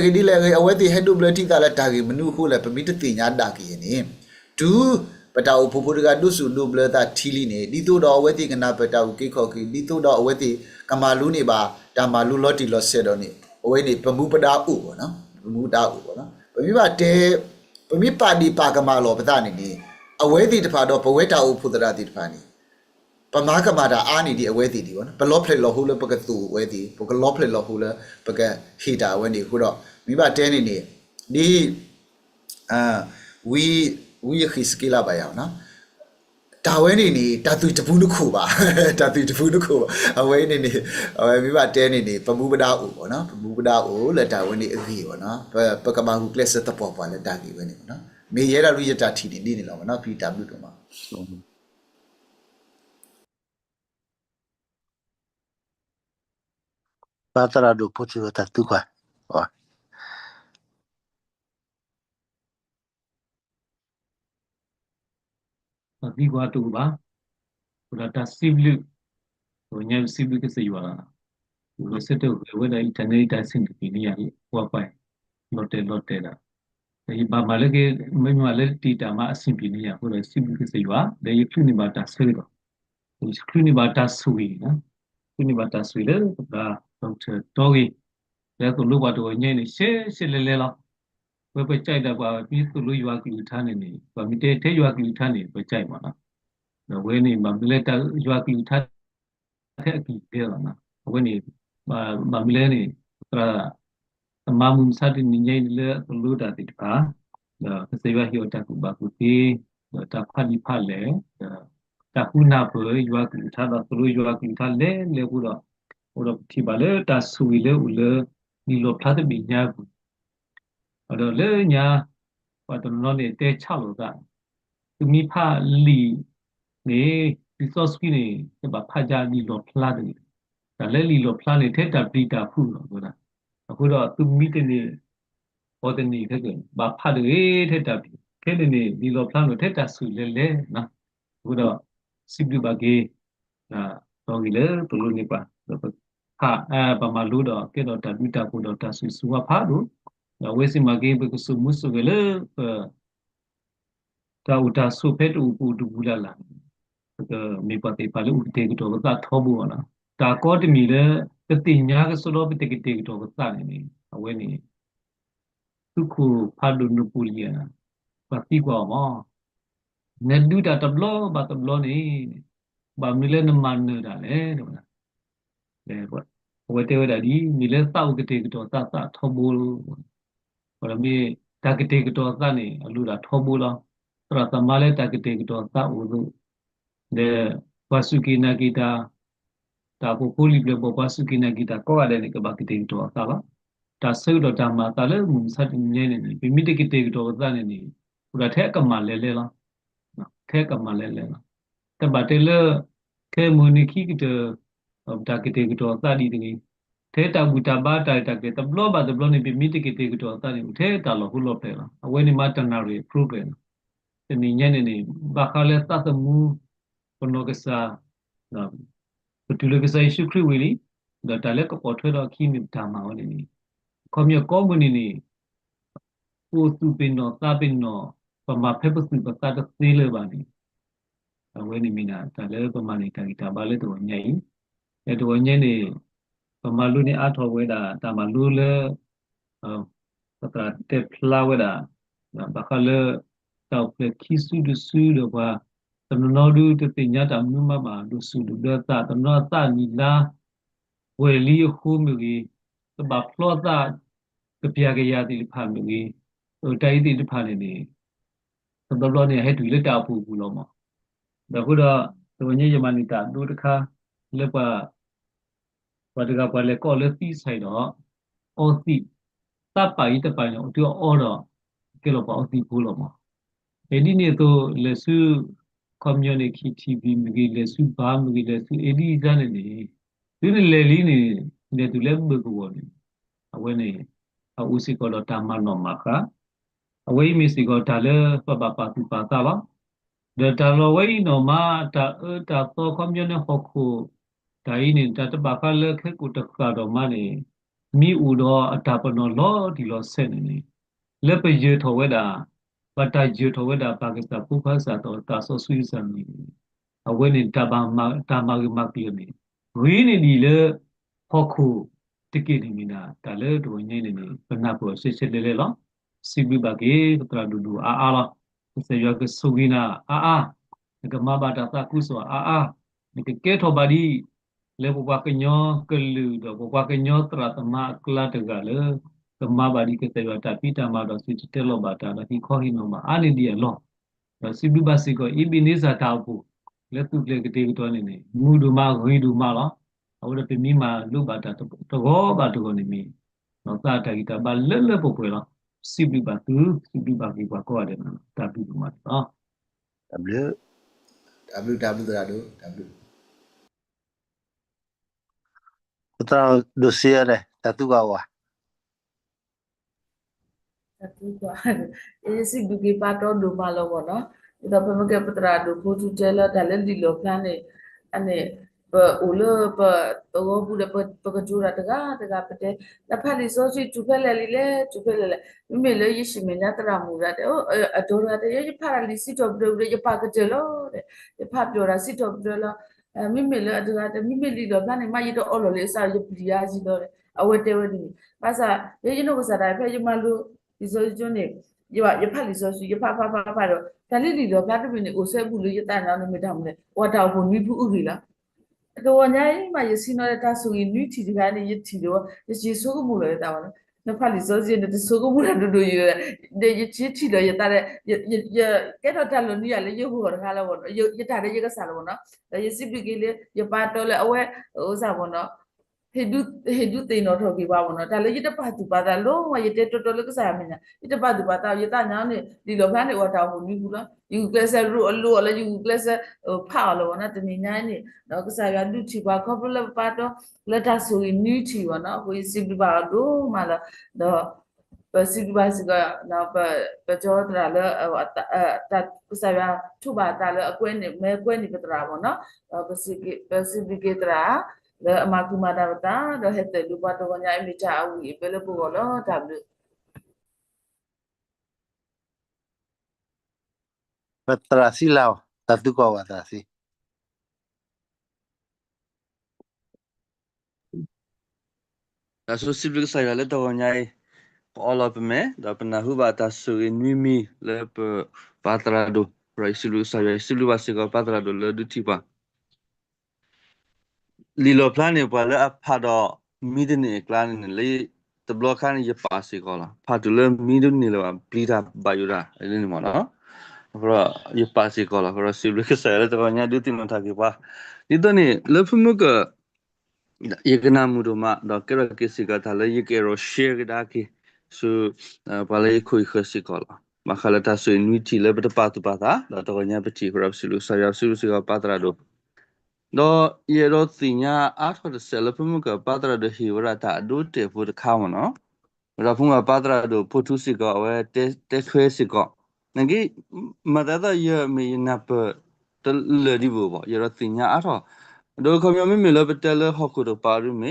အဝဲဒီဟက်ဒုဘလတီတာလက်တာကီမနုခုလေပမိတတိညာတာကီနေဒူပတာအိုဖူဖူကဒုစုဒုဘလတာထီလီနေဒီတို့တော့အဝဲဒီကနာပတာအိုကီကိုကီဒီတို့တော့အဝဲဒီကမာလူနေပါတာမာလူလော်တီလော်ဆဲတော့နေအဝဲနေပမှုပဒါဥပေါ့နော်ပမှုတာဥပေါ့နော်ပမိပါတဲပမိပါဒီပါကမာလောပတာနေနေအဝဲဒီတဖာတော့ဘဝဲတာဥဖုဒရာဒီတဖာနေပမာကမာတာအာနေဒီအဝဲဒီဒီပေါ့နော်ဘလော့ဖလက်လော်ဟူလပကတူဝဲဒီပကလော့ဖလက်လော်ဟူလပကဟီတာဝဲနေခုတော့မိဘတဲနေနေဒီဝီခိစကီလာပါရအောင်နော်တာဝဲနေနေတာသူတပူးတစ်ခုပါတာသူတပူးတစ်ခုပါအဝဲနေမိဘတဲနေပမှုပဒါဥပေါ့နော်ပမှုပဒါဥလက်တာဝဲနေအကြီးပေါ့နော်ပကမာဟုကလစ်တပေါ်ပါလက်တာကြီးဝဲနေပေါ့နော်မေရဲတာလူရတာထီနေလောပေါ့နော် PW တော့မှာပါတရာဒုပိုချီတာတူကွာဟောဒီကွာတူပါဘုရားတာစီဘလူဟိုညံစီဘလူကစေရွာဘုစတဲ့ဝဲတိုင်းတနေတိုင်းစင်တီနီယာဟောပိုင်လော်တဲတာဒီဘာမလဲကမင်းမလဲတီတာမအစင်ပီနီယာဘုရားစီဘလူကစေရွာလေခလူနီဘာတာဆွေတော့ဒီခလူနီဘာတာဆွေနော်ခလူနီဘာတာဆွေလေဒါတော့တော်ကြီးလဲသူလူဘာတော့ညနေရှေလဲလောက်ဘယ်ပဲကြိုက်တာပါပြီးသူလူရွာကလူထားနေဗမီတဲရွာကလူထားနေပဲကြိုက်ပါနော်ဝဲနေမလဲတာရွာကလူထားတဲ့အကြည့်ပြရနော်ဝဲနေမလဲနေမမုံစားတဲ့ညနေလေလူတာတိပါစေဝဟိုတာကူဘာကူတီတာဖာလီဖာလေတာခုနာပေါ်ရွာကလူထားတော့သူလူရွာကလူထားလေဘူးတော့ဟိုတော့ဒီပါလေတာဆူလေဦးလေဒီလိုဖတ်တဲ့ညာဘူးအဲ့တော့လေညာဘာတော့နော်လေတဲချလို့ကသူမိဖလီနေဒီစောစကီနေဘာဖာကြဒီလိုဖလာတယ်ဒါလည်းလီလိုဖလာနေထက်တာပီတာဖူလို့ဆိုတာအခုတော့သူမိတဲ့နေဟောတဲ့နေထက်ကဘာဖတ်တယ်ထက်တာခဲတဲ့နေဒီလိုဖလာလို့ထက်တာဆူလေနော်အခုတော့စီဘလူဘာကေတော့ကြီးလေဘလို့နေပါဟာဘာမလို့တော့ကဲတော့တာပီတာကိုတော့တာဆူဆူဖာလို့ဝေစီမကေဘကဆူမှုဆူကလေတာဥတာဆူဖက်တူပူတူဘူးလာမေပတိပါလို့တေကတော့ကထောဘူးနော်တာကောတမီလေတတိညာကစလောပတိကတေကတော့ကတာနေအဝဲနေသူခုဖာဒုနပူလီယာပတိကောမော ne du da tablo ba tablo ni ba mi le na man da le do na le ko we te we da di mi le sa u ke te to sa sa tho bo ko la mi ta ke te to sa ni lu da tho bo lo tra ta ma le ta ke te to sa u lu de Vasuki Nagita ta po poli ble bo Vasuki Nagita ko ale ne ke ba ke te to sa ba ta su do ta ma ta le mu sa ni ne ni bi mi te ke te to sa ni ni ko la the ka ma le le la the ka ma le le la ta ba te le ke mu ni ki ke ta ke te to sa di ni thế ta bùi ta ba ta ta ke ta blo ba ta blo ni bi mi te ke te ke to ta ni thế ta lo hu lo pe la awe ni ma ta na re program te ni nya ni ba kha le ta ta mu kono ke sa na tu le ke sa shu khri wi li da ta le ko po thwe do khi mi ta ma wa ni ko mi ko mu ni ko tu pin no ta pin no pa ma phe pa su pa ta ta se le ba ni awe ni mi na ta le pa ma ni ta ki ta ba le to nya yi e to nya ni pa ma lu ni a tho we da ta ma lu le patra te plaweda bakale tau ple kisu du su do ba tano du te nyata muma ba du su du ta tano ta ni la we li khu mi gi ba plota ke pya ke ya ti pha mi gi tai ti pha ni tano lo ni he tu le ta pu bu lo ma da hu da to ni yamani ta du ta kha le pa ba ta ka pa le ko le ti sai do o ti ta pa yi ta pa no tu o do ke lo pa o ti pu lo ma edi ne to le su community TV မကြီးလေစုဘာမကြီးလေစု edi ဇာနေနေဒီလေလီနေနေတူလေဘကိုဝနေအဝဲနေအဦးစီကောတာမနောမခအဝဲမီစီကောတာလေပပပတူပါတာပါဒေတာလောဝဲနောမတာတာတော့ community ဟခုဒါဤနေတာတပါကလေခေကုတကတော့မနေမိဥတော့အတာပနောလောဒီလောဆက်နေနေလက်ပရေထော်ဝဲတာပတဂျေထော်ဝဲတာပါကစ္စတန်ပူဖာစာတော့တာဆောဆွီဆန်နေအဝဲနေတာဘာမတာမဂမကီနေဝီနေဒီလေဟခုတကိနေမိနာတာလေတို့ညနေနေဘနာပေါ်စစ်စစ်လေလေလောစီဘီဘကေတရာဒူဒူအာလာစေရကဆူဂီနာအာကမဘာတာကုဆောအာဒီကေထောဘာဒီလေဘဝကညောကလူတော့ဘဝကညောတရာတမကလာတကလေကမဘာဒီကေတရတာပိတမတော့စစ်တဲလောဘာတာဒီခေါဟိနောမအာနေဒီလောစီဘီဘစီကိုအီဘီနေစာတာဖို့လက်သူလေကတိတော်နေနေမူဒူမဂီဒူမလောအဝရပိမိမာလူဘာတာတော့ဘာတော့နေမီနော်တာတဂီတာဘာလဲလဲပို့ပွဲလောစီဘီဘာသူစီဘီဘာကြီးကောရတယ်နော်တာပြီးမှာနော် W tara do W patra dossier le tatu ka wa tatu ka si du ke pa to do ma lo bo no ito pa ma ke patra do ko tu je la da le di lo plan ne ane pa o lo pa to bu le pa ka ju ra ta ga pa te la pha li so si tu phe le li le tu phe le me le yi shi me na tara mu ra de o ado ra de yi pha li si to bu de pa ka je lo de pha pyo ra si to bu loမိမိလည်းအတူတူမိမိလီတော့ဘာနေမရတော့အော်လို့လေစားရပလီယာစီတော့အဝတ်တဲဝတ်ဒီဘာသာရေရင်တော့စားတယ်ဖဲရမလို့ဒီဆိုကျွန်းနေရဖတ်လီဆိုရဖတော့ဒါလေးလီတော့ဘာတပင်းနေအိုဆဲဘူးလို့ရတန်တော့နေမတောင်းလဲဝါတောက်ကိုနိဘူးဥကြီးလားတော့ညာရင်မရစီနော်တာဆိုရင်နွီတီဒီကနေရတီတော့ရေဆိုးမှုလို့တောင်းတယ်နဖလီဆိုရင်တဆိုးမှုလည်းတို့ရတဲ့ရချီတီတော့ရတဲ့ရကဲတော့တလို့နီးရလေရဟိုတခါလဲပေါ့ရတာတဲ့ရကစားလို့ပေါ့နော်ရစီပလီကလေးရပါတော့လဲအဝဲဥစားပေါ့နော်ဟေဒုတေနော်ထော်ပြပါပေါ့နော်ဒါလည်းရတပတ်သူပါတာလုံးဝရတဲ့တော်တော်လေးကစားမင်းရတပတ်သူပါတာရတညာနေဒီလိုဖမ်းနေဝတာဘူးနီးဘူးလားယူကလဆရူအလိုလည်းယူကလဆဖာလို့ပေါ့နော်တနေညာနေတော့ကစားရလူချီပါခေါပလပါတော့လက်တာဆိုရင်နီးချီပေါ့နော်ကိုစီပပါတော့မလားတော့စီပပါစကတော့ပကြောတရာလည်းတကစားရထုပါတာလည်းအကွဲနေမဲကွဲနေပတရာပေါ့နော်ပစီကေတရာle amaku madata do hete lupa to nya mi cha awi pele po lo w patra si lao tatu ka wa ta si da so siblu sai la to nyai all of me da pna hu ba ta su ni mi le pa tra do right silu ba se ko padra do le du ti ba lilo plan ne pa le a pha do midne clan ne le the block kan ye pa se ko la pha do le midne le ba plita ba yu da le ni mo no pro ye pa se ko la pro silu ke sa le to nya du ti no tha ki ba di to ni le phu mu ka ye kana mu do ma do ke ra ke se ka tha le ye ke ro share ka da ki su pa le khoi kha se ko la ma khala ta su ni ti le ba pa tu pa ta do to nya pa ti pro silu sa ya silu se ka pa tra do do ye ro ti nya a tho de se le phu mu ka pa tra do hi wa ta do te fu de kha mo no ra phu ma pa tra do phu tu se ko we te khwe se ko nang ki ma da da ye mi na pa te le di bo ye ro ti nya a tho do ko mi mi le pa te le ho ko do pa ru me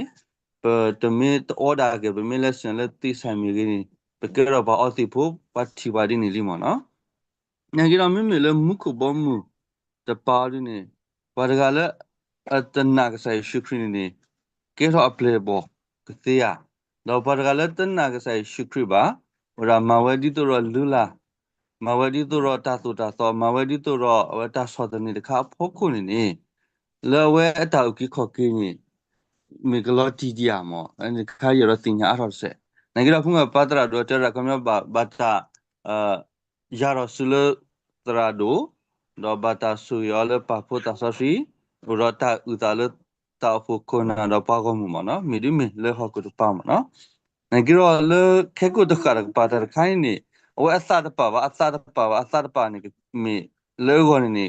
pa te me to order ke me le sen le ti sa mi ki ni pa ke ro ba o ti phu pa ti ba di ni li mo no nang ki ro mi le mu ko bo mu te pa ru ni pa da ga le a ta na ka sai shukri ni ke ro a play bo ke te ya do pa da ga le ta na ka sai shukri ba ora ma we di to ro lu la ma we di to ro ta to ma we di to ro wa ta so ta ni de kha pho ko ni le we a ta ki kho ki ni mi ka lo ti di ya mo ani kha ye ro ti nya a ro se na ki ro phu ma pa tra do ta ra ka mya ba ta ya ro su le tra do ba ta su yo le pa pho ta so si ro ta u ta le ta pho ko na do pa ko mu mo no mi di mi le ho ko do pa mo no na ki ro le ke ko to ka ra pa ta khai ni o a sa ta pa ni mi le go ni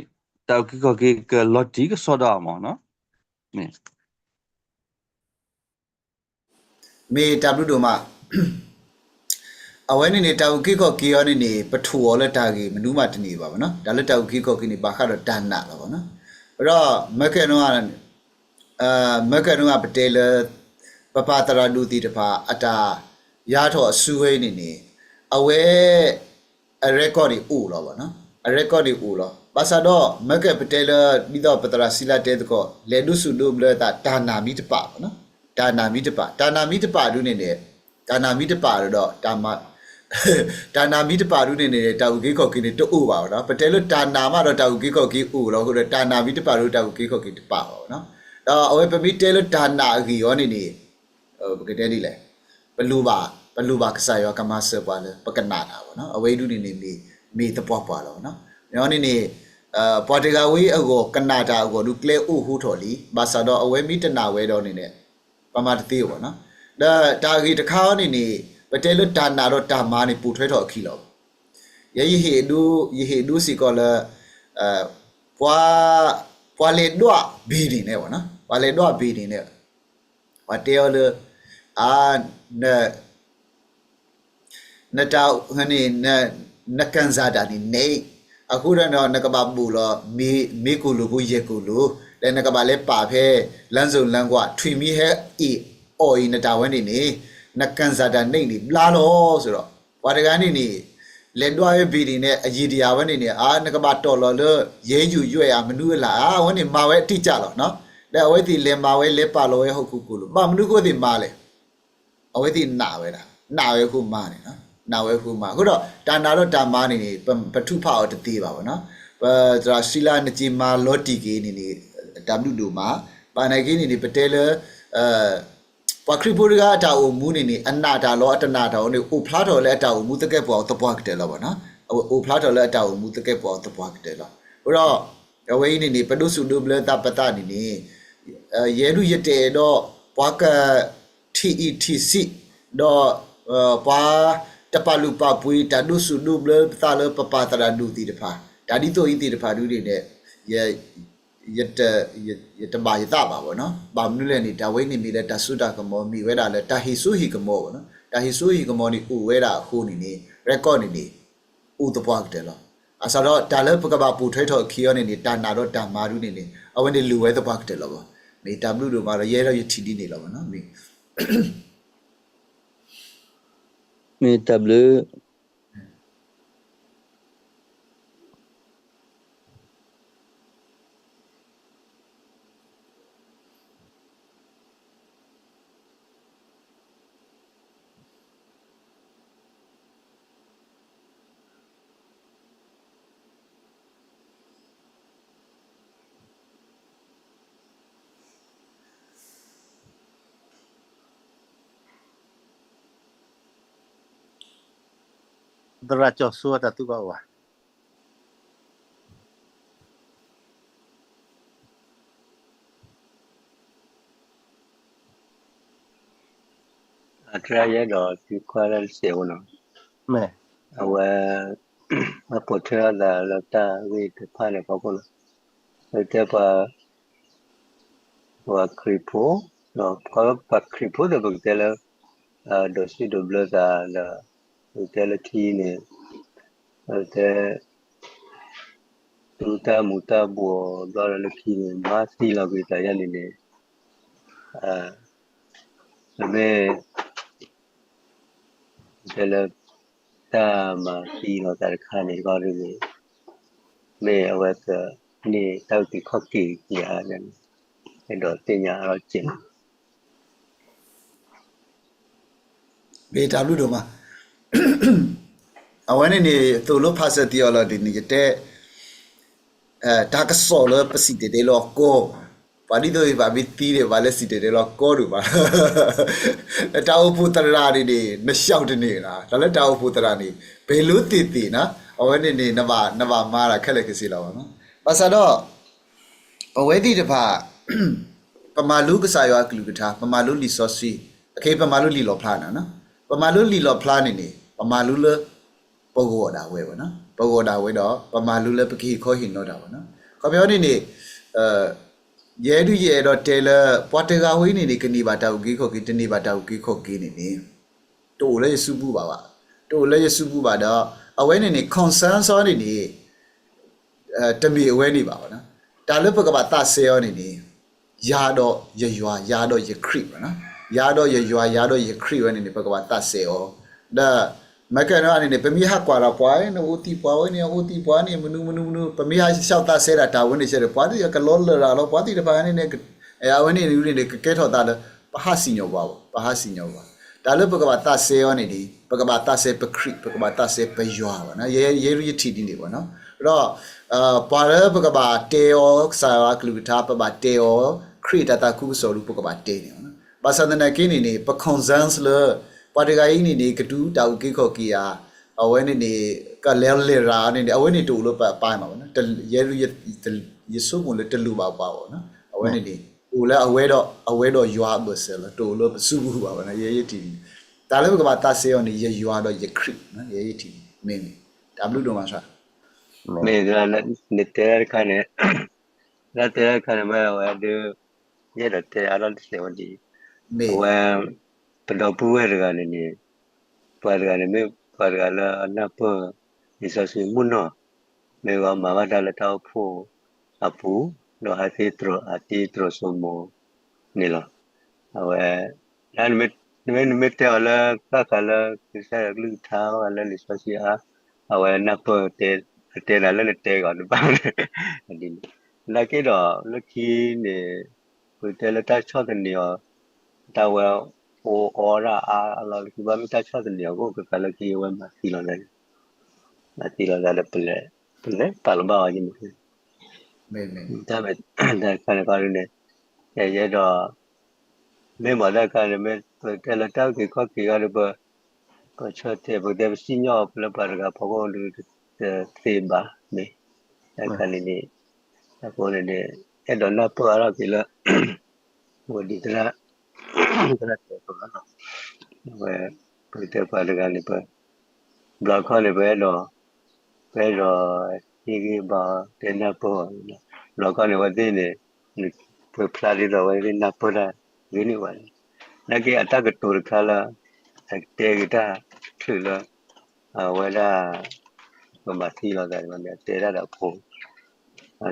ta ki ko ki ka lo ti ka so da mo no mi မေတဘလူတို့မှာအဝဲနေနေတောက်ကိခော့ကီယောနေနေပထူော်လက်တာကြီးမနူးမတနေပါဗောနော်ဒါလက်တောက်ကိခော့ကိနေဘာခါတော့တန်နာတော့ဗောနော်အဲ့တော့မက်ကဲနောကပတေလပပတရာလူတီတဖာအတာရထော့အဆူဝဲနေနေအဝဲအရက်ကော့ဒီဦးတော့ဗောနော်အရက်ကော့ဒီဦးတော့ပါစာတော့မက်ကဲပတေလပြီးတော့ပတရာစီလာတဲတကောလေဒုစုဒုဘလတာဒါနာမီတပဗောနော်ဒါနာမီတပဒုနေနေဒါနာမီတပတော့ဒါမဒါနာမီတပါရုနေနေတဲ့တာဝကေခော့ကင်းနေတူပါတော့နော်ပတဲလို့ဒါနာမတော့တာဝကေခော့ကင်းဦးတော့ဟိုဒါနာမီတပါရုတာဝကေခော့ကင်းတပါပါနော်တော့အဝဲပမီတဲလို့ဒါနာဂီရောနေနေဟိုကတဲ့ဒီလေဘလူပါကစားရောကမဆပ်ပါလေပကနာတာပေါ့နော်အဝဲဒုနေနေမီတပွားပါတော့နော်ညောနေနေပေါ်တဂါဝေးအကိုကနာတာအကိုဒုကလေဦးဟူထော်လီဘာသာတော့အဝဲမီတနာဝဲတော့နေနေပမာတသေးပေါ့နော်ဒါဂီတခါနေနေပတဲလို့ဒါနာတော့ဒါမာနေပူထွဲတော့အခီလောယေဟေဒူစီကောလပွာလေတော့ဘီဒီနေပေါ့နော်ပွာလေတော့ဘီဒီနေဝတဲော်လအာနတောက်ဟနေနကန်ဇာတာနေအခုတော့နကဘာဘူးလောမေကူလူကိုယေကူလူလဲနကဘာလဲပါဖဲလန်းစုံလန်းကွာထွေမီဟဲအီအော်နတာဝဲနေနကန်ဇာတာနေနေလာလို့ဆိုတော့ဝါတကန်နေလေတွားရဲ့ဘီဒီနဲ့အကြီးတရားဝဲနေအာနကဘာတော်လော်လို့ရဲယူရွဲ့ရမနုလာအာဝဲနေမာဝဲအတိကြလောနော်တဲ့အဝဲတီလေမာဝဲလေပါလောဝဲဟုတ်ခုကူလို့မနုကိုတီမာလေအဝဲတီနာဝဲတာနာဝဲခုမာနေနော်နာဝဲခုမာခုတော့တာနာတော့တာမာနေပထုဖောက်တသေးပါဗောနော်ဆိုတာစီလာနကြီးမာလော်တီကေနေW တို့မှာပါနိုင်ကိနေပတဲလပခရီပိုရီကအတာအမူနေနေအနာတာလောအတနာတာနေအိုဖလာတော်လဲအတာအမူတကက်ပေါ်တပွားကတဲ့လောဗောနော်အိုဖလာတော်လဲအတာအမူတကက်ပေါ်တပွားကတဲ့လောဟိုတော့အဝေးနေပဒုစုဒုဘလတာပတာနေရဲလူရတဲ့တော့ပွားက TETC တော့ပွားတပလူပပွေတဒုစုဒုဘလတာလပပတရာဒုတိတဖာဒါဒီတော့ဤတိတဖာဒုတွေနဲ့ရတဘာရတာပါဗောနော်ဘာမနုလဲနေတာဝိနေမီလဲတဆုတာကမောမီဝဲတာလဲတဟီဆူဟီကမောဗောနော်တဟီဆူဟီကမောနီဥဝဲတာခုနေရက်ကော့နေဥတပွားကတဲ့လောအစတော့ဒါလဲပကဘာပူထွဲထော်ခီယောနေတာနာတော့တာမာရုနေအဝဲနေလူဝဲတပွားကတဲ့လောဗောမေ W တို့မှာရဲတော့ရထီတီနေလောဗောနော်မေ W Dra cho su ta tu ba wa. Atra ye do ti kwa la se wono. Me. Awa apotra la ta we te pa le pa kono. Te pa wa kripo no pa kripo de buk te la do si do bla la te la ti ne te tuta muta bo do la ki ne ma si la we ta ya ne me te la ta ma si no ta kha ne ga ri ne me awa ta ni ta ti kho ki ya ne do tin ya ro chin ဘေးတာလူတို့မှာအဝဲနေသူလို့ဖတ်ဆက်တီော်လာဒီနေတဲ့တာကဆော်လပစီတေလောကိုပါဒီတို့ဘာဘီတီးတယ်ဘာလဲစီတေလောကိုတို့ပါတာဝဖူတရာနေမလျှောက်တနေတာဒါလည်းတာဝဖူတရာနေဘယ်လိုတည်တည်နော်အဝဲနေနဘာမာတာခက်လက်ကစီလာပါနော်ပါစတော့အဝဲဒီတဖာပမာလူကစားရွာကလူကထားပမာလူလီဆော့စီအခေပမာလူလီလောဖလာနော်ပမာလူလီလောဖလာနေပမာလူလပုဂ္ဂိုလ်ဒါဝဲပါနော်ပုဂ္ဂိုလ်ဒါဝဲတော့ပမာလူလပခိခေါ်ဟင်တော့တာပါနော်ခေါ်ပြောနေရဲဒူရဲတော့တဲလပွားတကဝိနေကနေပါတောက်ကြီးခေါ်ကြီးတနေပါတောက်ကြီးခေါ်ကြီးနေတိုးလဲစုပူပါတိုးလဲစုပူပါတော့အဝဲနေ concern စောနေတမီအဝဲနေပါနော်ဒါလည်းပကပါတဆေရောနေရာတော့ရရွာရာတော့ရခရစ်ပါနော်ရာတော့ရရွာရာတော့ရခရစ်ဝဲနေပကပါတဆေရောဒါမကန်တော့အနေနဲ့ပမီဟာကွာတော့ပွားနေဦးတီပွားဝင်နေဦးတီပွားနေမနုပမီဟာရှောက်တာဆဲတာတာဝင်နေချက်ပွားတီကလောလရာလောပွားတီတပါနေနဲ့အဝင်နေလူတွေကကဲထော်တာပဟာစီညောပါပဟာစီညောပါဒါလည်းပကပါတဆဲရောနေဒီပကပါတဆဲပခရစ်ပကပါတဆဲပရွာပါနော်ရဲရတီတီနေပါနော်အဲ့တော့ပွားရပကပါတေယောဆာဝကလူတာပပါတေယောခရစ်တာကုဆိုလူပကပါတေနေနော်ပါစန္ဒနာကင်းနေပခွန်ဇန်စလပါတကအိနေကတူတောက်ကိခောကီယာအဝဲနေကလဲလေရာနေအဝဲနေတူလို့ပိုင်းပါဘောနော်ရဲရဆုမလို့တလူပါပါဘောနော်အဝဲနေဟိုလဲအဝဲတော့ရွာဘဆယ်တူလို့စုဘူးပါဘောနော်ရဲတီဒါလည်းကဘာတဆေရောနေရွာတော့ရခရစ်နော်ရဲတီမင်းဒါဘလူတော့မှာဆာ me da ne te khane la te khane ma wa de ye da te ala se wa di မေ wa pa do pu wa ga ne pa ga ne me pa ga la na pa ni sa si mu no me wa ma wa da la ta phu apu lo ha te tro so mo ni lo wa dan me te ala ka la ki sa lu tha wa la li sa si a wa na pa te la le te ga ba di la ke do lu ki ne ku te la ta cho de ni ta wa o ora a la ki ba mi ta cho de ni ko ka la ki wa ma si lo le ple pa lo ba ji ni မေ da me da ka ne ka ne ye do me ma da ka ne me te la ta ki ko ki ga ba ko cho te bu de si nyo ple pa ga pho ko lu te ba me da ka ne ko ne e do na pa ra ki la wo di tra te ko na we pu te pa ga ne pa bla ko ne be do ki ba te na po bla ko ne wa de ne pu pla di do we na po da ni ni wa na ki ata ka to ka la te ki ta thu la wa da ko ma thi la da ma te da pho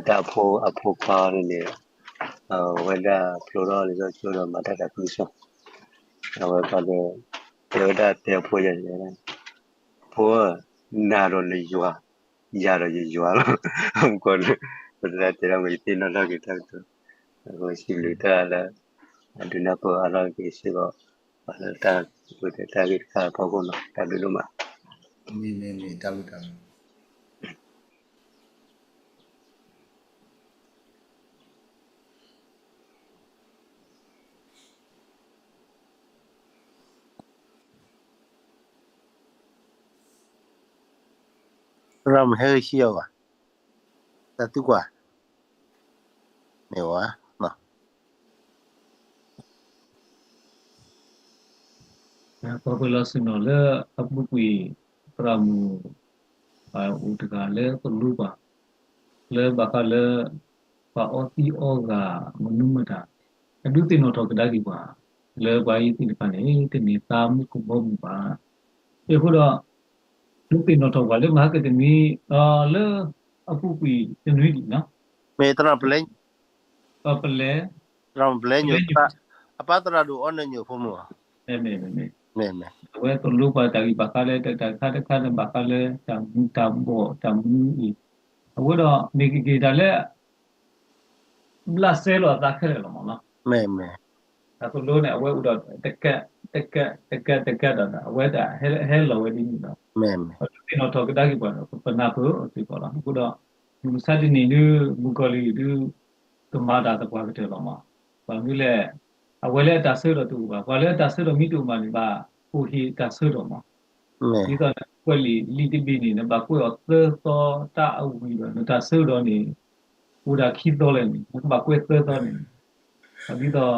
da pho ka ne wa da flora le so lo ma da ku so wa ka le te da te pho ya ne pho na ro le ywa ya ro ye ywa lo ko le da te ra mi ti na la ki ta to ko si lu ta la du na po ala ki si ko ala ta ko te ta ki ka pho ko no ta lu ma မေတာလူတာ ram he hiyo à ta tu qua nhiều quá nó ပေါ်ပလာစနော်လေအပုကွေပရမူဥတကလေပလူပါလေဘကလေပါအောတီအောကမနုမတာအဒုတိနောတော့ကဒါကြီးပါလေဘာယီတိပနေတနေတာမှုကဘောမှုပါဒီခုတော့ဒုတိနောတော့ကလေမာကတမီလေအပုကွေတနွေးဒီနော် me tra plan ပလဲ ram plan yo ta apa tra do on nyo pho mo အဲမဲ me ဝဲတော့လူပါတာကြီးဘကလေတက်ခါတခါဘကလေတမ်ဘောတမ်ဘူးဝဲတော့နေကေတာလေဘလာဆဲလောတာခဲလောမနော် me အခုလုံးနဲ့အဝဲဥတော့တက်ကတာအဝဲတာဟဲလောဝဲဒီနော် me ဒီတော့တော့ကဒါကြီးပေါ်တော့ပနာဖို့ဒီပေါ်လာအခုတော့ဒီစတဲ့နေလူမူကလီလူတမတာတကွာကတဲ့လောမှာဘာမျိုးလဲအဝဲလဲတာဆဲတော့သူပါဘာလဲတာဆဲတော့မိတူမှနေပါဟိုဟီတာဆဲတော့မှာ me ဒီတော့ကွက်လီလီတိပီနေနဘာကွက်တော့တာအဝီတော့တာဆဲတော့နေဟိုဒါခိတော့လဲဘာကွက်တော့နေဒီတော့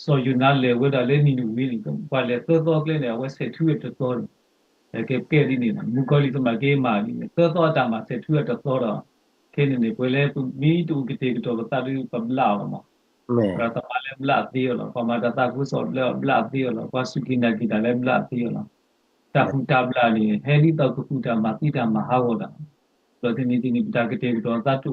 ဆိုယူနာလေဝဒါလေနီနူမီတော့ဘာလဲတော့ကလေးနဲ့ဝက်ဆက်ထူရတော့ကဲဒီနေမူကလီတမကေမာဒီတော့တာမှာဆက်ထူရတော့ကဲနေပွဲလဲမီတူကတိတော့တာဒီပဘလာမှာ me ရတာပါလဲဘလာတီရောပမာတာကုဆောဘလာတီရောပါစုကိနာကိတာလဲဘလာတီရောတာဖူတာဘလာနေဟဲဒီတော့ကုတာမာတိတာမဟာဝဒတော့ဒီနေ့ဒီတာကတိတော့တာတူ